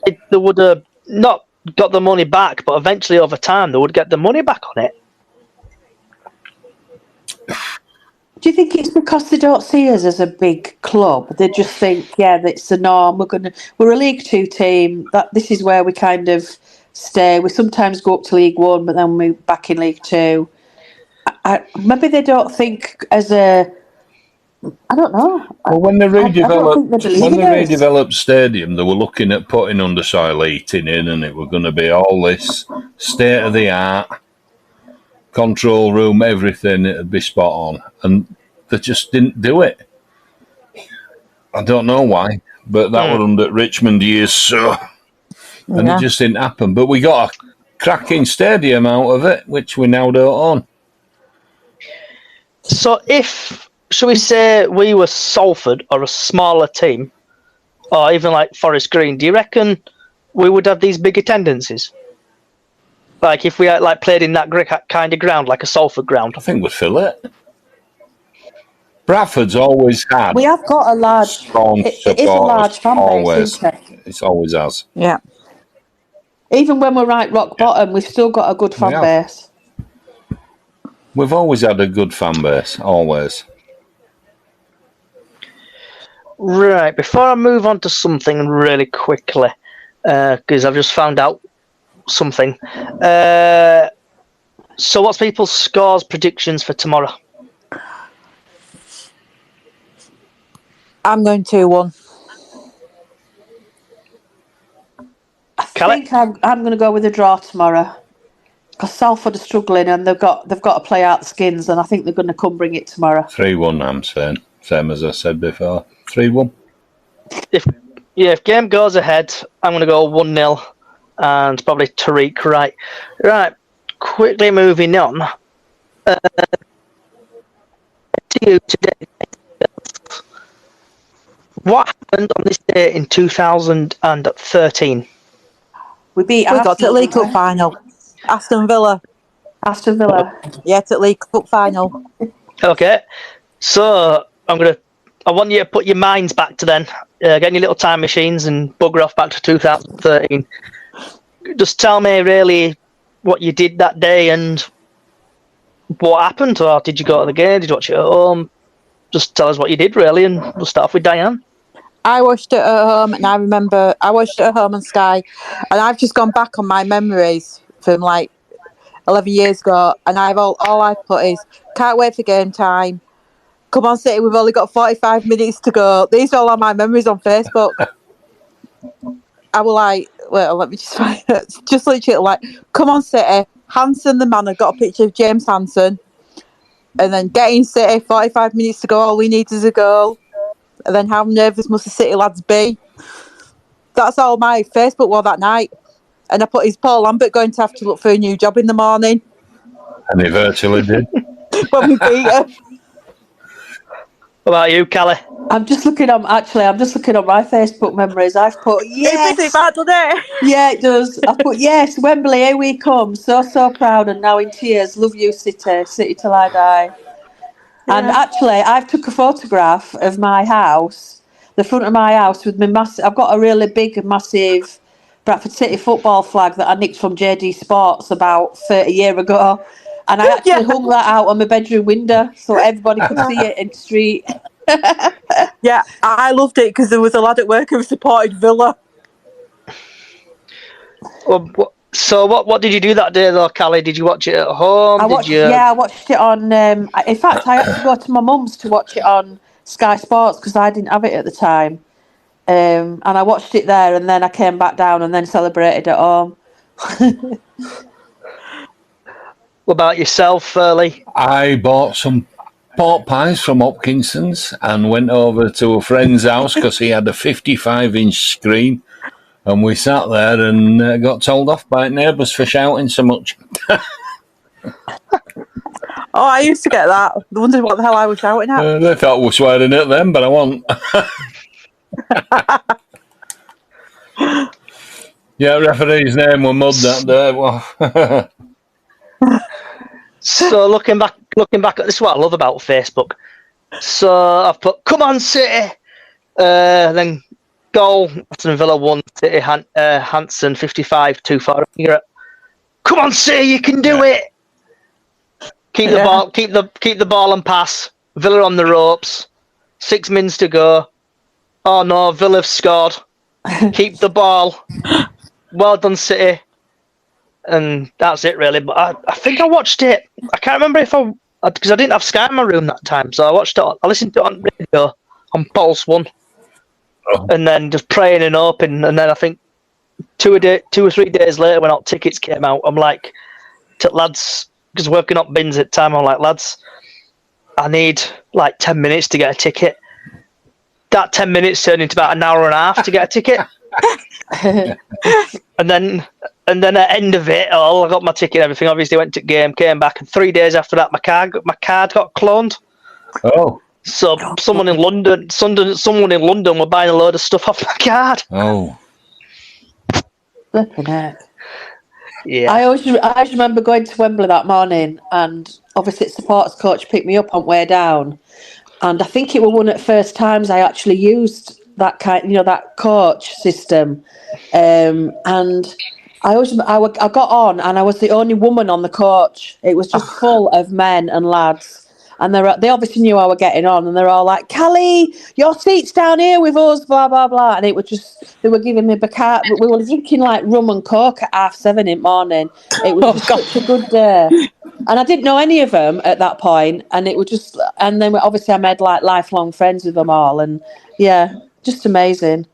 [SPEAKER 1] they would have not got the money back, but eventually over time they would get the money back on it.
[SPEAKER 4] do you think it's because they don't see us as a big club? They just think, that's the norm. We're a League Two team. This is where we kind of stay. We sometimes go up to League One, but then we're back in League Two. Maybe they don't think as a. I don't know.
[SPEAKER 3] Well, when they redeveloped Stadium, they were looking at putting undersoil heating in, and it was going to be all this state of the art. Control room, everything, it'd be spot on. And they just didn't do it. I don't know why, but that was under Richmond years, so. And it just didn't happen. But we got a cracking stadium out of it, which we now don't own.
[SPEAKER 1] So should we say we were Salford or a smaller team, or even like Forest Green, do you reckon we would have these big attendances? Like if we had played in that kind of ground, like a Salford ground?
[SPEAKER 3] I think we'd fill it. Bradford's always had.
[SPEAKER 4] We have got a large. It is a large fan base, isn't it?
[SPEAKER 3] It always has.
[SPEAKER 2] Yeah.
[SPEAKER 4] Even when we're right rock bottom, we've still got a good fan
[SPEAKER 3] have.
[SPEAKER 4] base.
[SPEAKER 3] We've always had a good fan base, always.
[SPEAKER 1] Right, before I move on to something really quickly, because I've just found out something. So what's people's scores predictions for tomorrow?
[SPEAKER 2] I'm going 2-1.
[SPEAKER 4] I
[SPEAKER 1] Callie?
[SPEAKER 4] think I'm going to go with a draw tomorrow. Because Salford are struggling and they've got to play out the skins, and I think they're going to come bring it tomorrow.
[SPEAKER 3] 3-1, I'm saying. Same as I said before. 3-1.
[SPEAKER 1] If game goes ahead, I'm going to go 1-0 and probably Tariq. Right. Quickly moving on. To you today. What happened on this day in 2013?
[SPEAKER 4] We beat
[SPEAKER 2] We got to the
[SPEAKER 4] Arsenal,
[SPEAKER 2] League
[SPEAKER 4] didn't
[SPEAKER 2] Cup
[SPEAKER 4] we?
[SPEAKER 2] final. Aston Villa.
[SPEAKER 4] Aston Villa.
[SPEAKER 2] Yeah, to the League Cup final.
[SPEAKER 1] Okay, so I want you to put your minds back to then. Get your little time machines and bugger off back to 2013. Just tell me really what you did that day and what happened, or did you go to the game? Did you watch it at home? Just tell us what you did really, and we'll start off with Diane.
[SPEAKER 2] I watched it at home, and I remember I watched it at home on Sky, and I've just gone back on my memories from like 11 years ago, and all I've put is can't wait for game time. Come on, City, we've only got 45 minutes to go. These are all my memories on Facebook. I was like, well, let me just find it. Just literally like, come on, City. Hansen, the man, had got a picture of James Hansen, and then getting City, 45 minutes to go. All we need is a goal. And then how nervous must the City lads be? That's all my Facebook was that night. And I put, is Paul Lambert going to have to look for a new job in the morning
[SPEAKER 3] And he virtually did.
[SPEAKER 2] when we beat him?
[SPEAKER 1] What about you, Callie?
[SPEAKER 4] I'm just looking on my Facebook memories. I've put yes.
[SPEAKER 2] It brings it back, doesn't it?
[SPEAKER 4] Yeah, it does. I put yes, Wembley, here we come. So proud and now in tears. Love you, City. City till I die. And actually, I've took a photograph of my house, the front of my house with my massive. I've got a really big, massive Bradford City football flag that I nicked from JD Sports about 30 years ago, and I actually hung that out on my bedroom window so everybody could see it in the street.
[SPEAKER 2] Yeah, I loved it because there was a lad at work who supported Villa.
[SPEAKER 1] So what did you do that day though, Callie? Did you watch it at home?
[SPEAKER 4] I watched it on. In fact, I had to go to my mum's to watch it on Sky Sports because I didn't have it at the time. And I watched it there, and then I came back down and then celebrated at home.
[SPEAKER 1] What about yourself, Lee?
[SPEAKER 3] I bought some pork pies from Hopkinson's and went over to a friend's house because he had a 55-inch screen. And we sat there and got told off by neighbours for shouting so much.
[SPEAKER 2] Oh, I used to get that. I wondered what the hell I was shouting at.
[SPEAKER 3] They thought we were swearing at them, but I wasn't. Yeah, referee's name was Mud that day. Well,
[SPEAKER 1] So looking back at this, is what I love about Facebook. So I've put, come on, City. Then goal, Aston Villa 1, City Hansen 55-2 for. Come on, City, you can do it. Keep the ball, keep the ball and pass. Villa on the ropes. 6 minutes to go. Oh no, Villa have scored. Keep the ball. Well done, City. And that's it, really. But I think I watched it. I can't remember because I didn't have Sky in my room that time, so I watched it. I listened to it on radio on Pulse 1, and then just praying and hoping. And then I think 2 or 3 days later, when all tickets came out, I'm like, to lads, because working up bins at the time, I'm like, lads, I need like 10 minutes to get a ticket. That 10 minutes turned into about an hour and a half to get a ticket. and then at the end of it all, I got my ticket and everything. Obviously went to game, came back, and 3 days after that, my card got cloned.
[SPEAKER 3] oh.
[SPEAKER 1] So someone in London were buying a load of stuff off my card.
[SPEAKER 3] Oh.
[SPEAKER 4] Flipping heck.
[SPEAKER 1] Yeah.
[SPEAKER 4] I always remember going to Wembley that morning, and obviously the supporters coach picked me up on way down, and I think it was one of the first times I actually used that that coach system, and I got on, and I was the only woman on the coach. It was just full of men and lads. And they obviously knew I were getting on, and they're all like, "Callie, your seat's down here with us," blah blah blah. And it was just they were giving me Bacardi. We were drinking like rum and coke at 7:30 in the morning. It was just such a good day, and I didn't know any of them at that point. And it was just, and then obviously I made like lifelong friends with them all, and yeah, just amazing.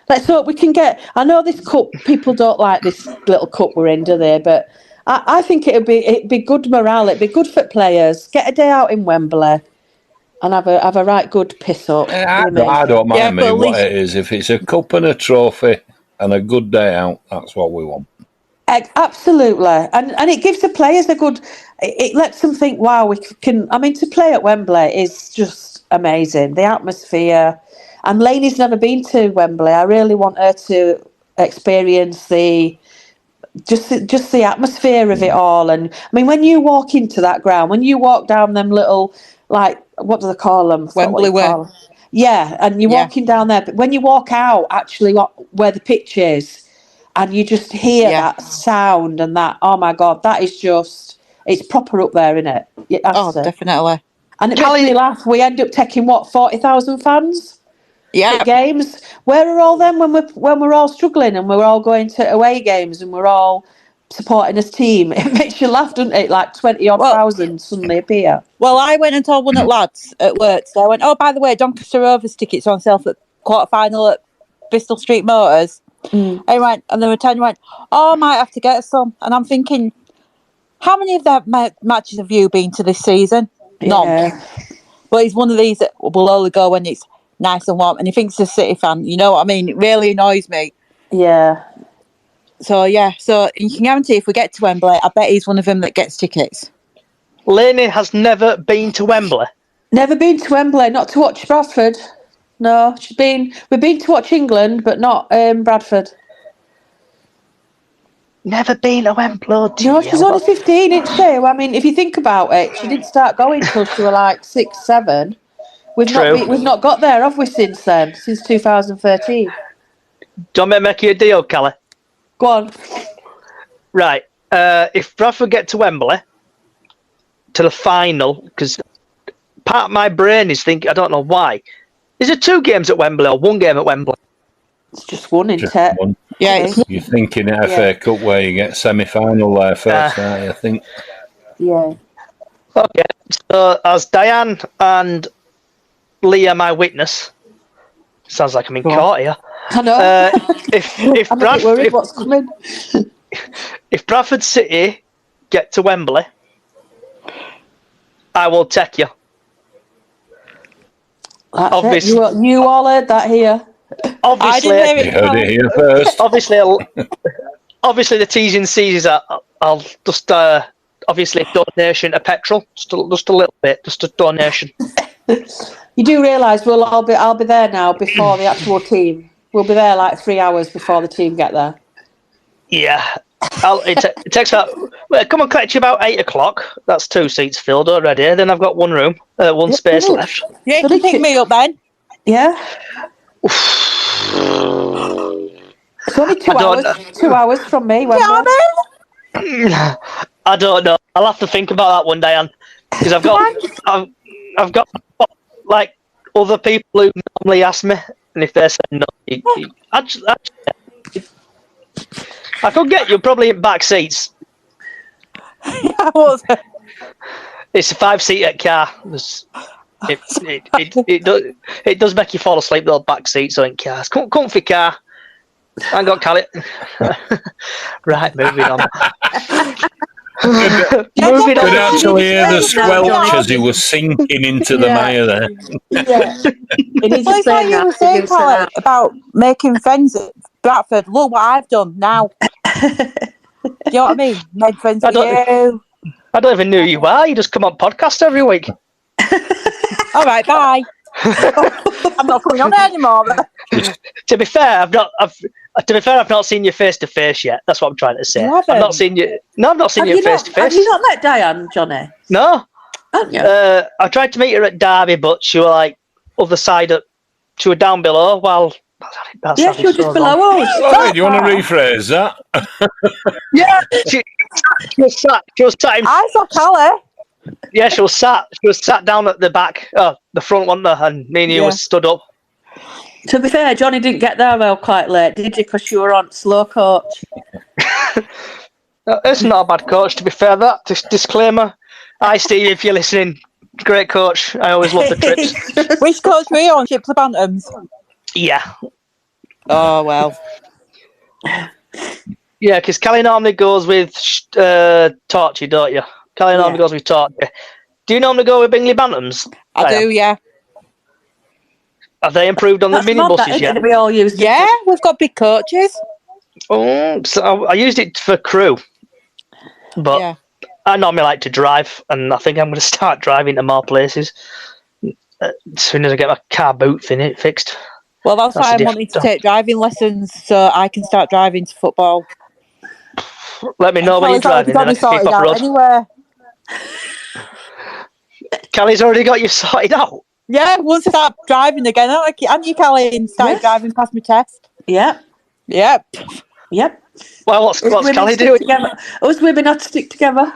[SPEAKER 4] Let's hope we can get. I know this cup. People don't like this little cup we're in, do they? But I think it'd be good morale. It'd be good for players. Get a day out in Wembley and have a right good piss up.
[SPEAKER 3] I don't mind
[SPEAKER 2] but at
[SPEAKER 3] what
[SPEAKER 2] least-
[SPEAKER 3] it is. If it's a cup and a trophy and a good day out, that's what we want.
[SPEAKER 4] Absolutely, and it gives the players a good. It lets them think, wow, we can. I mean, to play at Wembley is just amazing. The atmosphere. And Lainey's never been to Wembley. I really want her to experience just the atmosphere of it all. And I mean, when you walk into that ground, when you walk down them little, like, what do they call them?
[SPEAKER 2] Wembley Way.
[SPEAKER 4] Yeah, and you're walking down there. But when you walk out, actually, where the pitch is, and you just hear that sound and that, oh my God, that is just, it's proper up there, isn't it?
[SPEAKER 2] Definitely.
[SPEAKER 4] And it makes me laugh. We end up taking, 40,000 fans? At games. Where are all them when we're all struggling and we're all going to away games and we're all supporting this team? It makes you laugh, doesn't it? Like 20-odd thousand suddenly appear.
[SPEAKER 2] Well, I went and told one of the lads at work. So I went, oh, by the way, Doncaster Rovers tickets on sale for quarter final at Bristol Street Motors. And they were telling me, oh, I might have to get some. And I'm thinking, how many of that matches have you been to this season? None. But he's one of these that will only go when it's nice and warm, and he thinks he's a City fan. You know what I mean? It really annoys me.
[SPEAKER 4] Yeah.
[SPEAKER 2] So you can guarantee if we get to Wembley, I bet he's one of them that gets tickets.
[SPEAKER 1] Lainey has never been to Wembley.
[SPEAKER 4] Never been to Wembley, not to watch Bradford. No, we've been to watch England, but not Bradford.
[SPEAKER 1] Never been to Wembley.
[SPEAKER 4] No, she's only 15, isn't she? I mean, if you think about it, she didn't start going till she was like 6, 7. We've not got there, have we, since then? Since 2013.
[SPEAKER 1] Do you want me to make you a deal, Callie?
[SPEAKER 4] Go on.
[SPEAKER 1] Right. If Bradford get to Wembley, to the final, because part of my brain is thinking, I don't know why. Is it 2 games at Wembley or 1 game at Wembley?
[SPEAKER 4] It's just one, isn't it?
[SPEAKER 3] One.
[SPEAKER 2] Yeah.
[SPEAKER 3] You're thinking FA Cup where you get semi-final there first, aren't you? I think.
[SPEAKER 4] Yeah.
[SPEAKER 1] Okay. So, as Diane and Leah, my witness, sounds like I'm in court here.
[SPEAKER 4] I know.
[SPEAKER 1] If
[SPEAKER 4] I'm a bit worried what's coming.
[SPEAKER 1] If Bradford City get to Wembley, I will take you.
[SPEAKER 4] That's
[SPEAKER 1] Obviously,
[SPEAKER 4] it. You all heard that here.
[SPEAKER 1] Obviously,
[SPEAKER 3] You heard it here first.
[SPEAKER 1] obviously, the T's and C's are. I'll just obviously donation to petrol, just a little bit, just a donation.
[SPEAKER 4] You do realise I'll be there now before the actual team. We'll be there like 3 hours before the team get there.
[SPEAKER 1] Yeah, it takes about. Well, come and collect you about 8 o'clock. That's 2 seats filled already. Then I've got one room, one space left.
[SPEAKER 2] Yeah, you can pick me up then.
[SPEAKER 4] Yeah. It's only 2 hours. 2 hours from me.
[SPEAKER 1] I don't know. I'll have to think about that one, Diane, because I've got like other people who normally ask me, and if they say no, actually, I could get you probably in back seats. It's a 5-seater car. It does make you fall asleep though, back seats in cars. Comfy car. I ain't got Callie. Right, moving on.
[SPEAKER 3] Could actually hear the squelch as he was sinking into the mire there.
[SPEAKER 4] Yeah.
[SPEAKER 2] Well, it's like you were saying, Callie, about making friends at Bradford. Look what I've done now. Do you know what I mean? Made friends with you.
[SPEAKER 1] I don't even know who you are. You just come on podcast every week.
[SPEAKER 2] All right, bye. I'm not coming on there anymore.
[SPEAKER 1] To be fair, I've not seen you face to face yet. That's what I'm trying to say. I've not seen you. No, I've not seen you face to face.
[SPEAKER 4] Have you not met Diane, Johnny?
[SPEAKER 1] No.
[SPEAKER 4] Haven't you?
[SPEAKER 1] I tried to meet her at Derby, but she was like other side. She was down below while That's
[SPEAKER 4] Yeah,
[SPEAKER 1] how
[SPEAKER 4] she
[SPEAKER 1] it's
[SPEAKER 4] was just
[SPEAKER 1] so wrong.
[SPEAKER 4] below us.
[SPEAKER 3] Sorry, do you want to rephrase that?
[SPEAKER 1] Yeah, she was sat. She was sat.
[SPEAKER 2] I saw Callie.
[SPEAKER 1] Yeah, she was sat. She was sat down at the back, the front one there, and me and you
[SPEAKER 2] Yeah.
[SPEAKER 1] was stood up.
[SPEAKER 4] To be fair, Johnny didn't get there well quite late, did you? Because you were on slow coach.
[SPEAKER 1] It's not a bad coach, to be fair. That disclaimer. Hi, Steve, if you're listening. Great coach. I always love the trips.
[SPEAKER 2] Which coach were you on? Shipley Bantams?
[SPEAKER 1] Yeah.
[SPEAKER 2] Oh, well.
[SPEAKER 1] Yeah, because Callie normally goes with Torchy, don't you? Callie normally goes with Torchy. Do you normally go with Bingley Bantams?
[SPEAKER 2] I do, yeah.
[SPEAKER 1] Have they improved on
[SPEAKER 4] That's
[SPEAKER 1] the
[SPEAKER 4] mad,
[SPEAKER 1] minibuses
[SPEAKER 4] that,
[SPEAKER 1] yet?
[SPEAKER 4] isn't it? We all used it.
[SPEAKER 2] Yeah, we've got big coaches.
[SPEAKER 1] Oh, so I used it for crew, but
[SPEAKER 2] Yeah.
[SPEAKER 1] I normally like to drive, and I think I'm going to start driving to more places as soon as I get my car boot fixed.
[SPEAKER 2] Well, that's why I'm
[SPEAKER 1] the
[SPEAKER 2] wanting to take driving lessons so I can start driving to football.
[SPEAKER 1] Let me know when you're
[SPEAKER 2] Callie's already
[SPEAKER 1] driving,
[SPEAKER 2] got
[SPEAKER 1] then I
[SPEAKER 2] me
[SPEAKER 1] can keep
[SPEAKER 2] sorted
[SPEAKER 1] off
[SPEAKER 2] out
[SPEAKER 1] road.
[SPEAKER 2] anyway.
[SPEAKER 1] Callie's already got you sorted out.
[SPEAKER 2] Yeah, once I start driving again, and you, Callie, and started driving past my test.
[SPEAKER 4] Yep.
[SPEAKER 2] Yep.
[SPEAKER 4] Yep.
[SPEAKER 1] Well, what's Callie doing?
[SPEAKER 4] Together. Us women have to stick together.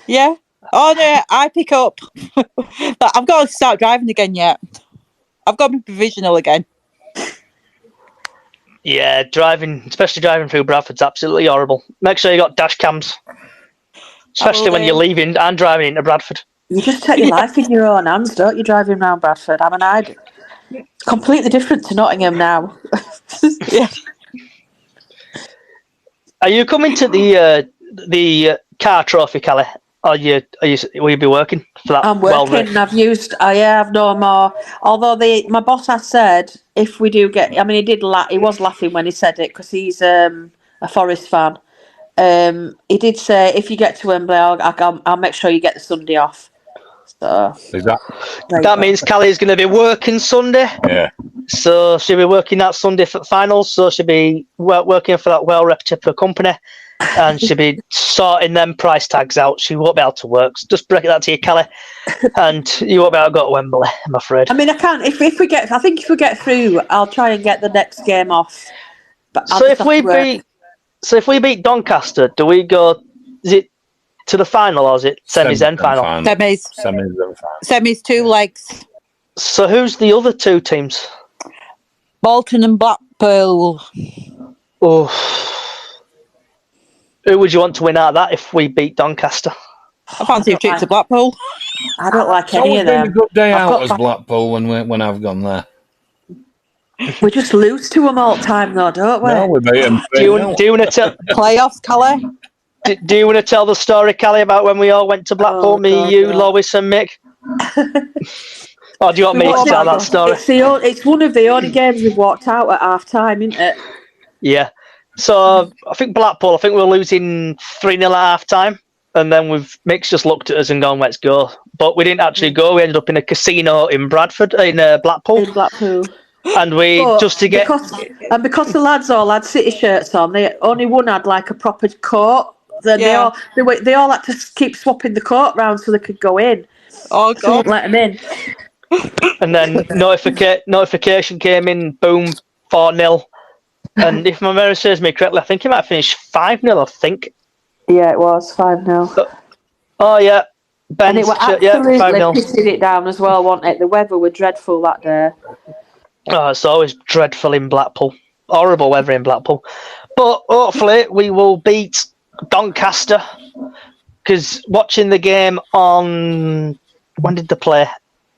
[SPEAKER 2] Yeah. Oh, no, I pick up. But I've got to start driving again yet. I've got my provisional again.
[SPEAKER 1] Yeah, driving, especially driving through Bradford's absolutely horrible. Make sure you got dash cams, especially when you're leaving and driving into Bradford.
[SPEAKER 4] You just take your life in your own hands, don't you, driving around Bradford? I mean, it's completely different to Nottingham now.
[SPEAKER 2] Yeah.
[SPEAKER 1] Are you coming to the car trophy, Callie? Will you be working for that?
[SPEAKER 4] I'm working. I have no more. Although my boss has said if we do get, I mean, he was laughing when he said it because he's a Forest fan. He did say if you get to Wembley, I'll make sure you get the Sunday off. So
[SPEAKER 1] that means Callie's going to be working Sunday.
[SPEAKER 3] Yeah.
[SPEAKER 1] So she'll be working that Sunday for the finals. So she'll be working for that well-reputable company, and she'll be sorting them price tags out. She won't be able to work. So just break that to you, Callie, and you won't be able to go to Wembley, I'm afraid.
[SPEAKER 4] I mean, I can't. If we get through, I'll try and get the next game off. But
[SPEAKER 1] So if we beat Doncaster, do we go? Is it to the final or is it semis and final?
[SPEAKER 2] Semis 2 legs.
[SPEAKER 1] So who's the other two teams?
[SPEAKER 2] Bolton and Blackpool.
[SPEAKER 1] Oh, who would you want to win out of that if we beat Doncaster?
[SPEAKER 2] I fancy a trip to Blackpool.
[SPEAKER 4] I don't like
[SPEAKER 3] It's
[SPEAKER 4] any
[SPEAKER 3] always
[SPEAKER 4] of
[SPEAKER 3] been
[SPEAKER 4] them.
[SPEAKER 3] a good day out as Blackpool when I've gone there.
[SPEAKER 4] We just lose to them all the time, though, don't we?
[SPEAKER 3] No, we beat them.
[SPEAKER 1] Do you want to tell
[SPEAKER 2] playoffs, Callie?
[SPEAKER 1] Do you want to tell the story, Callie, about when we all went to Blackpool? Lois, and Mick. Or do you want me to tell that story?
[SPEAKER 4] It's one of the only games we've walked out at half time, isn't it?
[SPEAKER 1] Yeah. So I think Blackpool. we were losing 3-0 at half time, and then Mick's just looked at us and gone, "Let's go." But we didn't actually go. We ended up in a casino in Blackpool. And because
[SPEAKER 4] the lads all had City shirts on, they only one had like a proper coat. Then they all had to keep swapping the coat round so they could go in.
[SPEAKER 2] Oh God!
[SPEAKER 4] So wouldn't let them in.
[SPEAKER 1] And then notification came in. Boom, 4-0. And if my memory serves me correctly, I think he might have finished 5-0. I think.
[SPEAKER 4] Yeah, it was 5-0.
[SPEAKER 1] Oh yeah, Ben.
[SPEAKER 4] And it was absolutely pissing it down as well, wasn't it? The weather was dreadful that day.
[SPEAKER 1] Oh, it's always dreadful in Blackpool. Horrible weather in Blackpool. But hopefully we will beat Doncaster. Because watching the game on... When did they play?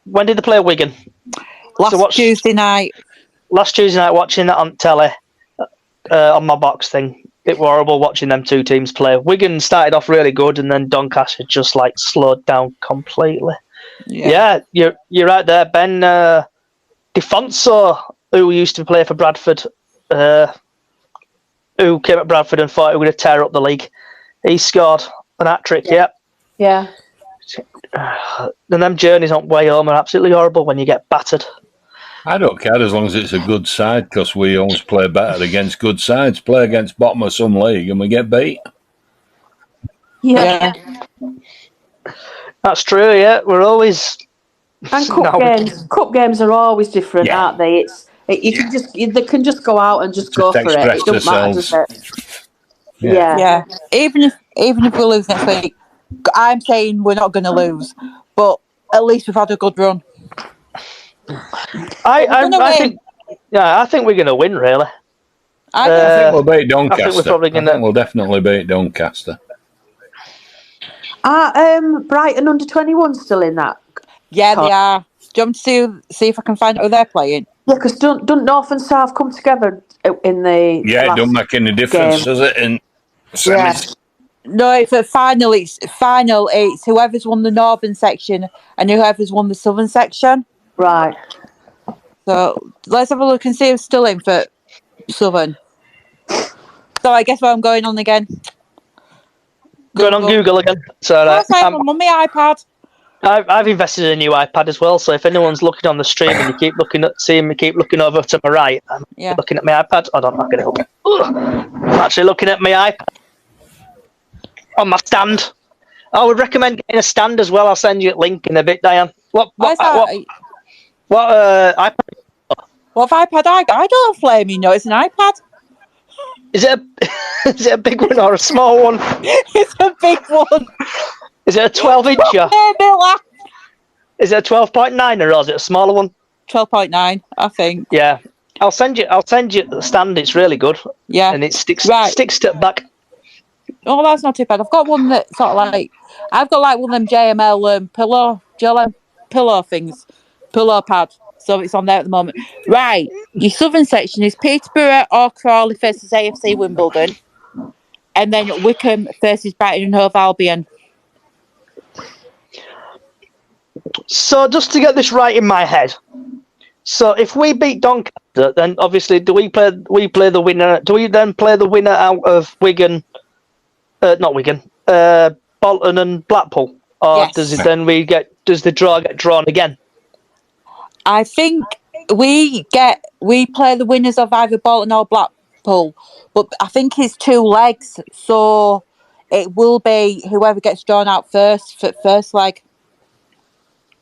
[SPEAKER 1] Wigan?
[SPEAKER 2] Tuesday night.
[SPEAKER 1] Last Tuesday night, watching that on telly, on my box thing. It was horrible watching them two teams play. Wigan started off really good, and then Doncaster just slowed down completely. Yeah, you're right there, Ben. Defonso, who used to play for Bradford, who came at Bradford and thought he was going to tear up the league. He scored an hat-trick,
[SPEAKER 4] Yeah.
[SPEAKER 1] And them journeys on way home are absolutely horrible when you get battered.
[SPEAKER 3] I don't care as long as it's a good side, because we always play better against good sides. Play against bottom of some league and we get beat.
[SPEAKER 4] Yeah.
[SPEAKER 1] That's true, yeah. We're always...
[SPEAKER 4] And cup games are always different, aren't they? They can just go out and just go for it.
[SPEAKER 3] express
[SPEAKER 4] It don't matter, does
[SPEAKER 3] themselves.
[SPEAKER 4] it?
[SPEAKER 3] Yeah.
[SPEAKER 2] Yeah. Even if we lose next week, I'm saying we're not going to lose, but at least we've had a good run. We're going to
[SPEAKER 1] I
[SPEAKER 2] win.
[SPEAKER 1] think, I think we're going to win. Really,
[SPEAKER 2] I
[SPEAKER 3] I think
[SPEAKER 2] think
[SPEAKER 3] we'll beat
[SPEAKER 1] I think we're
[SPEAKER 3] Doncaster.
[SPEAKER 1] probably
[SPEAKER 3] I
[SPEAKER 1] going
[SPEAKER 3] think
[SPEAKER 1] to.
[SPEAKER 3] we'll definitely beat Doncaster.
[SPEAKER 4] Are Brighton under-21 still in that?
[SPEAKER 2] yeah, they are. Do you want me to see if I can find out who they're playing?
[SPEAKER 4] Yeah, because don't North and South come together in the
[SPEAKER 3] Yeah, it
[SPEAKER 4] last
[SPEAKER 3] don't make any difference,
[SPEAKER 4] game?
[SPEAKER 3] does it? In
[SPEAKER 4] Yeah.
[SPEAKER 3] semis.
[SPEAKER 2] No, it's at final. It's whoever's won the northern section and whoever's won the southern section.
[SPEAKER 4] Right.
[SPEAKER 2] So let's have a look and see who's still in for southern. So I guess where I'm going on again.
[SPEAKER 1] Going on Google again. So
[SPEAKER 2] Of course, I'm on my iPad.
[SPEAKER 1] I've invested in a new iPad as well. So if anyone's looking on the stream and you keep seeing me keep looking over to my right, I'm
[SPEAKER 2] Yeah.
[SPEAKER 1] looking at my iPad. I don't know. I'm going to I'm actually looking at my iPad on my stand. I would recommend getting a stand as well. I'll send you a link in a bit, Diane. What iPad?
[SPEAKER 2] What iPad I got? I don't flaming know. It's an iPad.
[SPEAKER 1] Is it is it a big one or a small one?
[SPEAKER 2] It's a big one.
[SPEAKER 1] Is it a 12-incher?
[SPEAKER 2] Miller.
[SPEAKER 1] Is it a 12.9 or is it a smaller one?
[SPEAKER 2] 12.9, I think.
[SPEAKER 1] Yeah. I'll send you the stand. It's really good.
[SPEAKER 2] Yeah.
[SPEAKER 1] And it sticks to the back.
[SPEAKER 2] Oh, that's not too bad. I've got one that sort of like I've got like one of them JML pillow things, pillow pad. So it's on there at the moment. Right. Your southern section is Peterborough or Crawley versus AFC Wimbledon, and then Wickham versus Brighton and Hove Albion.
[SPEAKER 1] So just to get this right in my head, so if we beat Doncaster, then obviously do we play the winner? Do we then play the winner out of Wigan? Not Wigan. Bolton and Blackpool, or
[SPEAKER 2] Yes.
[SPEAKER 1] does the draw get drawn again?
[SPEAKER 2] I think we play the winners of either Bolton or Blackpool, but I think it's 2 legs, so it will be whoever gets drawn out first for first leg.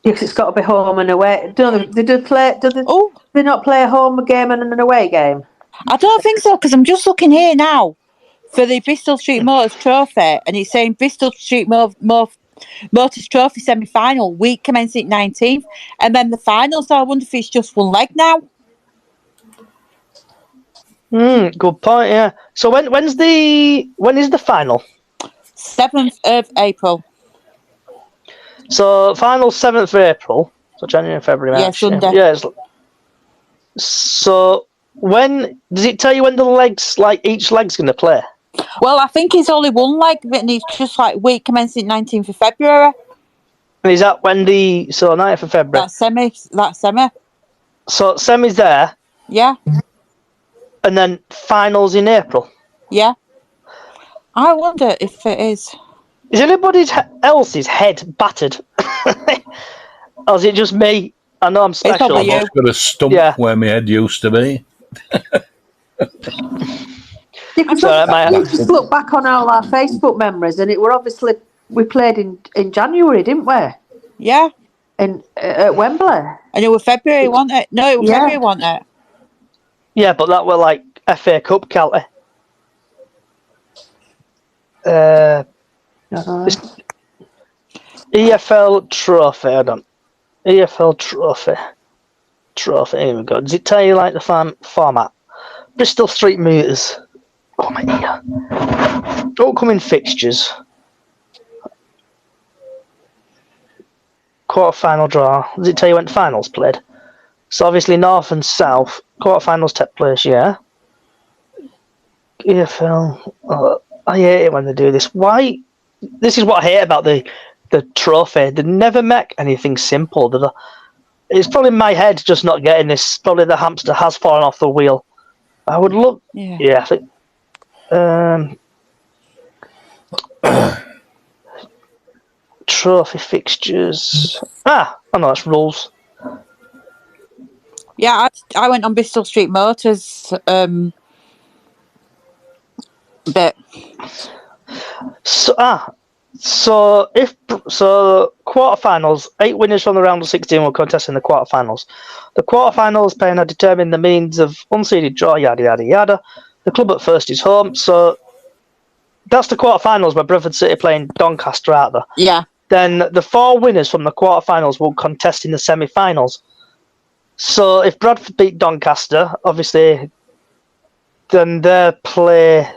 [SPEAKER 4] Yes, it's got to be home and away. Do they not play a home game and an away game?
[SPEAKER 2] I don't think so, because I'm just looking here now for the Bristol Street Motors Trophy, and it's saying Bristol Street Motors Trophy semi-final, week commencing 19th, and then the final, so I wonder if it's just 1 leg now.
[SPEAKER 1] Good point, yeah. So when is the final?
[SPEAKER 2] 7th of April.
[SPEAKER 1] So final 7th of April. So January, February, March.
[SPEAKER 2] Yeah, Sunday.
[SPEAKER 1] Yeah. So when does it tell you when each leg's going to play?
[SPEAKER 2] Well, I think it's only 1 leg, and it's just like week commencing 19th of February.
[SPEAKER 1] And is that when 9th of February?
[SPEAKER 2] That's semi.
[SPEAKER 1] So semi's there.
[SPEAKER 2] Yeah.
[SPEAKER 1] And then finals in April.
[SPEAKER 2] Yeah. I wonder if it is.
[SPEAKER 1] Is anybody else's head battered? Or is it just me? I know I'm special.
[SPEAKER 2] probably you.
[SPEAKER 3] I've got a stump where my head used to be.
[SPEAKER 4] Just look back on all our Facebook memories, and it were obviously we played in January, didn't we?
[SPEAKER 2] Yeah.
[SPEAKER 4] At Wembley.
[SPEAKER 2] And it was February, wasn't it? No, it was February, wasn't it?
[SPEAKER 1] Yeah, but that were like FA Cup, Kelty. EFL Trophy, hold on. EFL Trophy, here we go. Does it tell you like the format? Bristol Street Motors. Oh my ear. Upcoming fixtures. Quarter-final draw. Does it tell you when the finals played? So obviously North and South. Quarter-finals take place, yeah. EFL. Oh, I hate it when they do this. Why? This is what I hate about the trophy. They never make anything simple. It's probably my head just not getting this. Probably the hamster has fallen off the wheel. I would look. Yeah, I think. Trophy fixtures. I know it's rules.
[SPEAKER 2] Yeah, I went on Bristol Street Motors. Bit.
[SPEAKER 1] So So quarterfinals, 8 winners from the round of 16 will contest in the quarterfinals. The quarterfinals playing are determine the means of unseeded draw, yada yada yada. The club at first is home, so that's the quarterfinals where Bradford City playing Doncaster out there.
[SPEAKER 2] Yeah.
[SPEAKER 1] Then the 4 winners from the quarterfinals will contest in the semi-finals. So if Bradford beat Doncaster, obviously, then they play.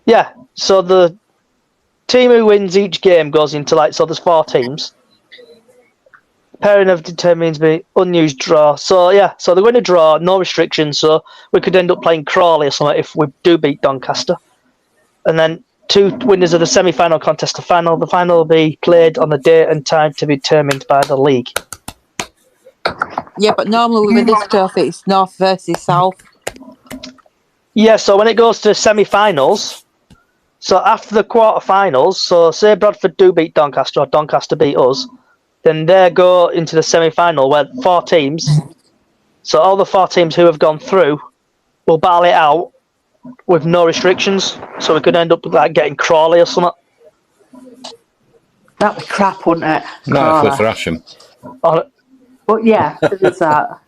[SPEAKER 1] Yeah, so the team who wins each game goes into so there's 4 teams. Pairing of determines the unused draw. So yeah, so they're going to draw, no restrictions. So we could end up playing Crawley or something if we do beat Doncaster. And then 2 winners of the semi-final contest to final. The final will be played on the date and time to be determined by the league.
[SPEAKER 2] Yeah, but normally with this stuff, it's North versus South.
[SPEAKER 1] Yeah, so when it goes to semi-finals, so after the quarter-finals, so say Bradford do beat Doncaster or Doncaster beat us, then they go into the semi-final where 4 teams, so all the 4 teams who have gone through will battle it out with no restrictions. So we could end up like getting Crawley or something.
[SPEAKER 4] That'd be crap, wouldn't it?
[SPEAKER 3] Not if we thrash them.
[SPEAKER 4] But yeah, there is that.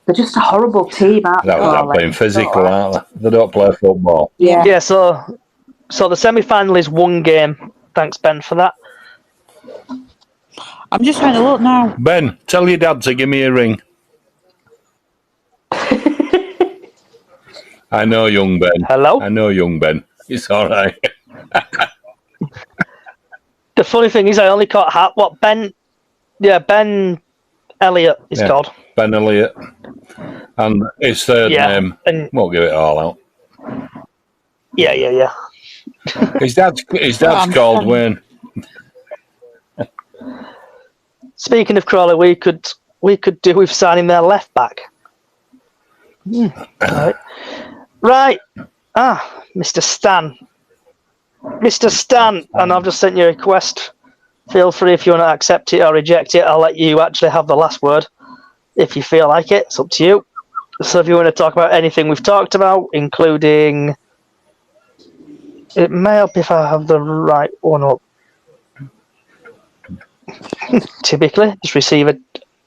[SPEAKER 4] They're just a horrible team, aren't they?
[SPEAKER 3] They're playing physical, aren't they? They don't play football.
[SPEAKER 2] Yeah.
[SPEAKER 1] Yeah, so the semi-final is 1 game. Thanks, Ben, for that.
[SPEAKER 2] I'm just trying to look now.
[SPEAKER 3] Ben, tell your dad to give me a ring. I know young Ben.
[SPEAKER 1] Hello?
[SPEAKER 3] I know young Ben. It's all right.
[SPEAKER 1] The funny thing is I only caught Ben... Yeah, Ben Elliott is called.
[SPEAKER 3] Ben Elliott. And his third name,
[SPEAKER 1] and
[SPEAKER 3] won't give it all out.
[SPEAKER 1] Yeah.
[SPEAKER 3] His dad's called Wayne.
[SPEAKER 1] Speaking of Crawley, we could do with signing their left back. Right. Mr. Stan. Mr. Stan, and I've just sent you a request. Feel free if you want to accept it or reject it. I'll let you actually have the last word. If you feel like it, it's up to you. So if you want to talk about anything we've talked about, including... It may help if I have the right one up. Typically, just receive a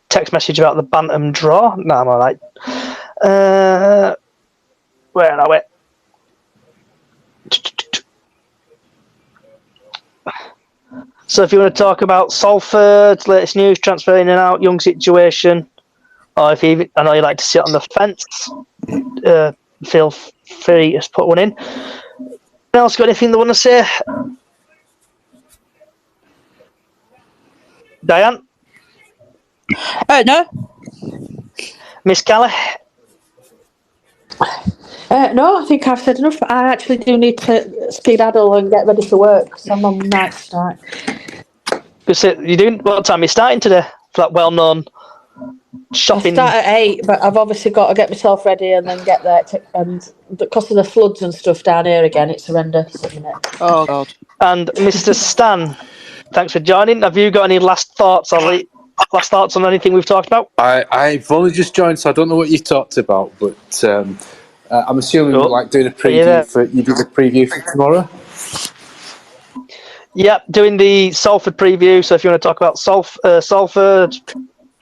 [SPEAKER 1] text message about the Bantam draw. No, I'm alright. Where are we? So if you want to talk about Salford, latest news, transfer in and out, young situation, or if you, I know you like to sit on the fence, feel free to put one in. Anyone else got anything they want to say? Diane?
[SPEAKER 2] No.
[SPEAKER 1] Miss Callie?
[SPEAKER 4] No, I think I've said enough. I actually do need to skedaddle and get ready for work because I'm on night tonight.
[SPEAKER 1] You doing? What time are you starting today? For that well-known shopping.
[SPEAKER 4] I start at 8, but I've obviously got to get myself ready and then get there. And because of the floods and stuff down here again, it's horrendous at the minute.
[SPEAKER 2] Oh God.
[SPEAKER 1] And Mr. Stan, thanks for joining. Have you got any last thoughts on anything we've talked about?
[SPEAKER 5] I've only just joined, so I don't know what you talked about, but I'm assuming like doing a preview you did a preview for tomorrow.
[SPEAKER 1] Yep, doing the Salford preview. So if you want to talk about Salford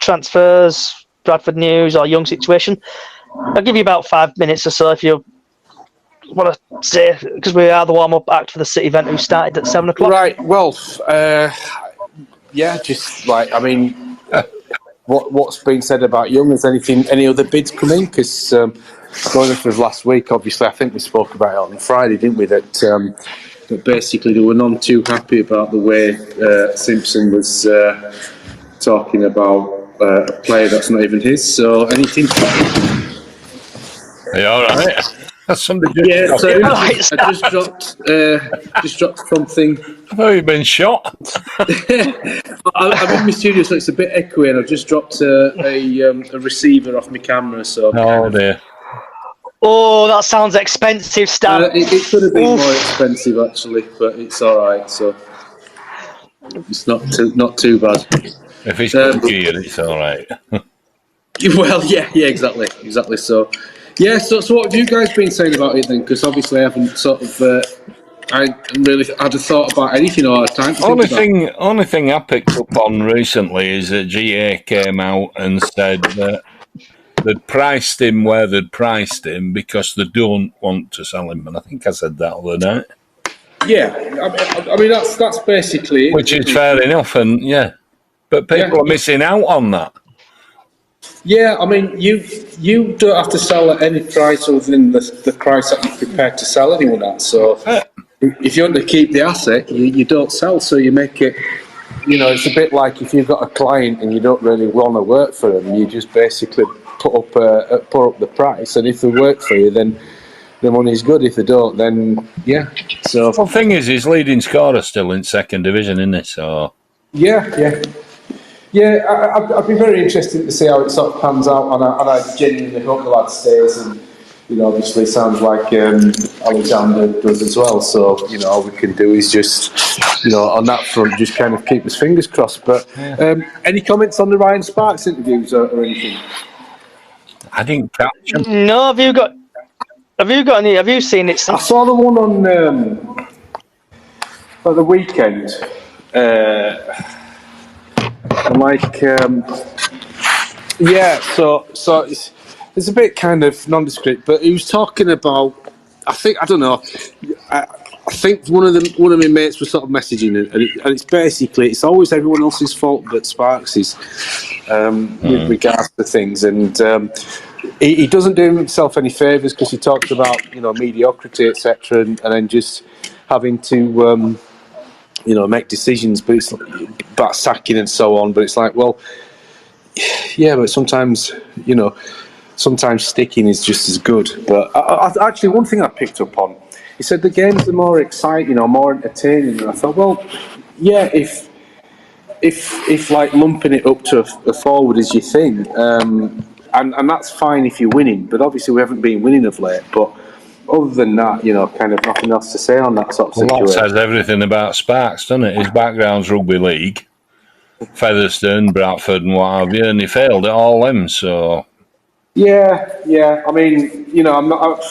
[SPEAKER 1] transfers, Bradford news, or young situation, I'll give you about 5 minutes or so if you want to say, because we are the warm-up act for the City event who started at 7 o'clock.
[SPEAKER 5] Right. Well, yeah, just like what's been said about Young? Has any other bids come in? Because going off of last week, obviously, I think we spoke about it on Friday, didn't we? That basically they were none too happy about the way Simpson was talking about a player that's not even his. So anything?
[SPEAKER 3] Are you all right? Somebody
[SPEAKER 5] just I just dropped something.
[SPEAKER 3] I thought you'd been shot.
[SPEAKER 5] I'm in my studio, so it's a bit echoey, and I've just dropped a receiver off my camera. So
[SPEAKER 3] dear.
[SPEAKER 5] Oh,
[SPEAKER 1] that sounds expensive, Stan.
[SPEAKER 5] It could have been more expensive actually, but it's all right. So it's not too bad.
[SPEAKER 3] If it's geared, it's all right.
[SPEAKER 5] Well, yeah, exactly. So, yeah. So what have you guys been saying about it then? Because obviously I haven't sort of I really I'd have thought about anything all the time. To think about.
[SPEAKER 3] Only thing I picked up on recently is that GA came out and said that they'd priced him where they'd priced him because they don't want to sell him. And I think I said that the other night.
[SPEAKER 5] Yeah, I mean that's basically it.
[SPEAKER 3] Which is fair enough, and yeah. But people are missing out on that.
[SPEAKER 5] Yeah, I mean, you don't have to sell at any price other than the price that you're prepared to sell anyone at. So if you want to keep the asset, you don't sell. So you make it, it's a bit like if you've got a client and you don't really want to work for them, you just basically put up the price. And if they work for you, then the money's good. If they don't, then yeah. So
[SPEAKER 3] the thing is, his leading scorer still in second division, isn't it? So
[SPEAKER 5] yeah. I'd be very interested to see how it sort of pans out, and I genuinely hope the lad stays. And obviously, sounds like Alexander does as well. So all we can do is just on that front, just kind of keep his fingers crossed. But any comments on the Ryan Sparks interviews or anything?
[SPEAKER 3] I didn't catch him.
[SPEAKER 1] No, have you got any? Have you seen it?
[SPEAKER 5] I saw the one on the weekend. So it's a bit kind of nondescript, but he was talking about. I think one of my mates was sort of messaging it, and it's basically it's always everyone else's fault but Sparks's with regards to things, and he doesn't do himself any favours because he talks about mediocrity, etc., and then just having to make decisions, but it's about sacking and so on. But it's like, well, yeah, but sometimes sticking is just as good. But actually, one thing I picked up on, he said the games are more exciting or more entertaining, and I thought, well, yeah, if like lumping it up to a forward is your thing, and that's fine if you're winning. But obviously, we haven't been winning of late. But other than that, kind of nothing else to say on that sort of situation.
[SPEAKER 3] That says everything about Sparks, doesn't it? His background's rugby league, Featherstone, Bradford, and what have you, and he failed at all them. So
[SPEAKER 5] yeah. I mean, I'm not.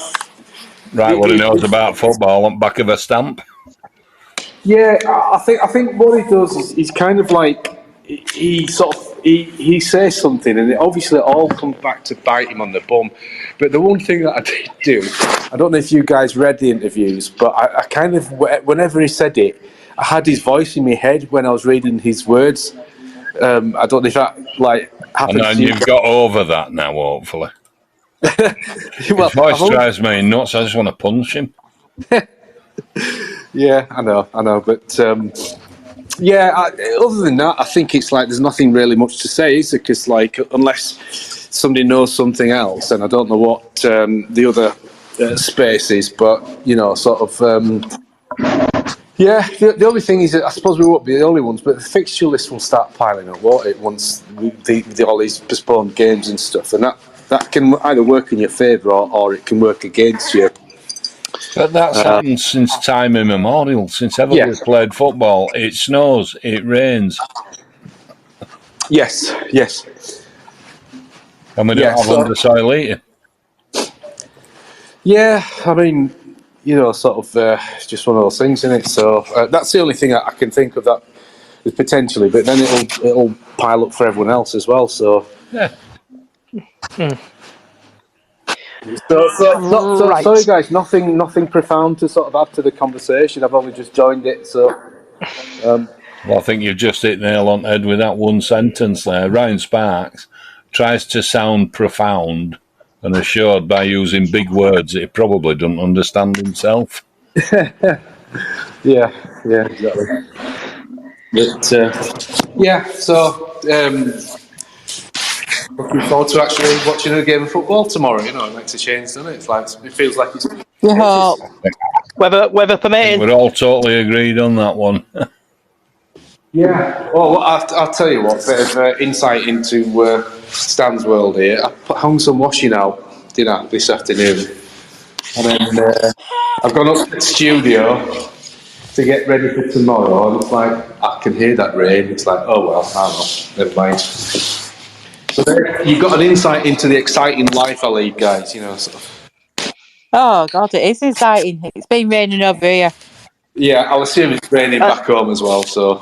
[SPEAKER 3] What he knows about football on back of a stamp.
[SPEAKER 5] Yeah, I think what he does is he's kind of like he says something, and obviously it all comes back to bite him on the bum. But the one thing that I did do, I don't know if you guys read the interviews, but I kind of, whenever he said it, I had his voice in my head when I was reading his words. I don't know if that happened.
[SPEAKER 3] And you've got over that now, hopefully. Well, his voice drives me nuts. I just want to punch him.
[SPEAKER 5] Yeah, I know, but other than that, I think it's like there's nothing really much to say, is there? Because unless somebody knows something else, and I don't know what the other space is, but sort of. The only thing is that I suppose we won't be the only ones, but the fixture list will start piling up, won't it? Once all these postponed games and stuff, and that can either work in your favour or it can work against you.
[SPEAKER 3] But that's happened since time immemorial. Since ever we've played football, it snows, it rains.
[SPEAKER 5] Yes.
[SPEAKER 3] And we don't have under-soil eating.
[SPEAKER 5] Yeah, I mean, sort of just one of those things, isn't it? So that's the only thing I can think of that is potentially, but then it'll pile up for everyone else as well. So
[SPEAKER 3] yeah.
[SPEAKER 5] So right. Sorry, guys, nothing profound to sort of add to the conversation. I've only just joined it, so.
[SPEAKER 3] Well, I think you've just hit the nail on the head with that one sentence there. Ryan Sparks tries to sound profound and assured by using big words that he probably doesn't understand himself.
[SPEAKER 5] Yeah, exactly. But so looking forward to actually watching a game of football tomorrow. It makes a change, doesn't it? It feels like it's.
[SPEAKER 2] Yeah.
[SPEAKER 1] Weather permitting.
[SPEAKER 3] We're all totally agreed on that one.
[SPEAKER 5] Yeah. Well, I'll tell you what. Bit of insight into Stan's world here. I hung some washing out, this afternoon, and then I've gone up to the studio to get ready for tomorrow, and it's like I can hear that rain. It's like, oh well, I don't know, never mind. So you've got an insight into the exciting life I lead, guys. Sort of.
[SPEAKER 2] Oh God, it is exciting. It's been raining over here.
[SPEAKER 5] Yeah, I'll assume it's raining back home as well. So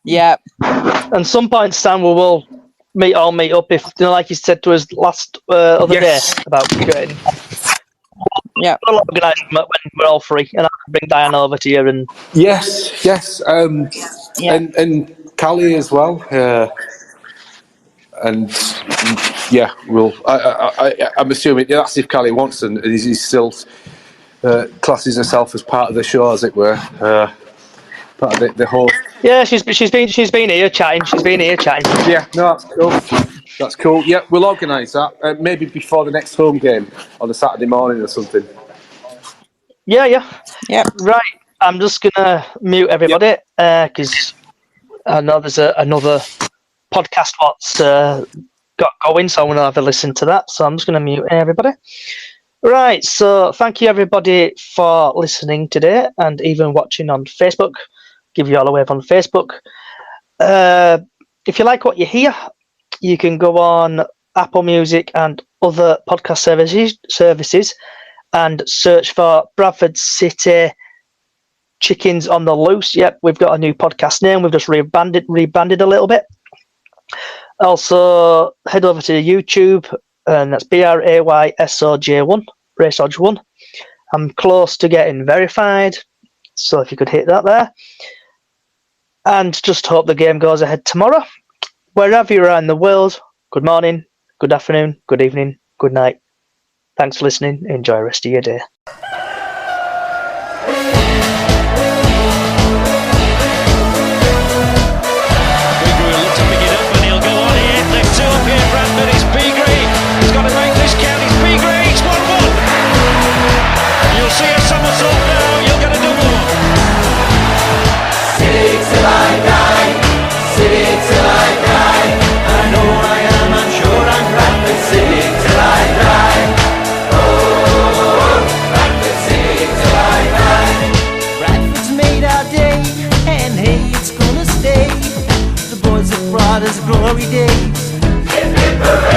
[SPEAKER 2] Yeah.
[SPEAKER 1] And some point, Stan, we will meet up if, like you said to us last other day about getting.
[SPEAKER 2] Yeah.
[SPEAKER 1] We'll organise when we're all free, and I'll bring Diane over to you. And
[SPEAKER 5] yes,
[SPEAKER 2] Yeah.
[SPEAKER 5] and Callie as well. And yeah, I'm assuming that's if Callie wants, and he's still classes herself as part of the show, as it were. Part of the whole.
[SPEAKER 1] yeah, she's been here chatting. She's been here chatting.
[SPEAKER 5] Yeah, no, that's cool. That's cool. Yeah, we'll organise that. Maybe before the next home game on a Saturday morning or something.
[SPEAKER 1] Yeah.
[SPEAKER 2] Yep.
[SPEAKER 1] Right, I'm just gonna mute everybody because I know there's another podcast what's got going, so I'm gonna have a listen to that. So I'm just gonna mute everybody. Right, so thank you everybody for listening today and even watching on Facebook. Give you all a wave on Facebook. If you like what you hear, you can go on Apple Music and other podcast services and search for Bradford City Chickens on the Loose. Yep, we've got a new podcast name. We've just rebranded a little bit. Also, head over to YouTube, and that's BRAYSOJ1, Braysodge1. I'm close to getting verified, so if you could hit that there. And just hope the game goes ahead tomorrow. Wherever you are in the world, good morning, good afternoon, good evening, good night. Thanks for listening. Enjoy the rest of your day.
[SPEAKER 6] Glory days.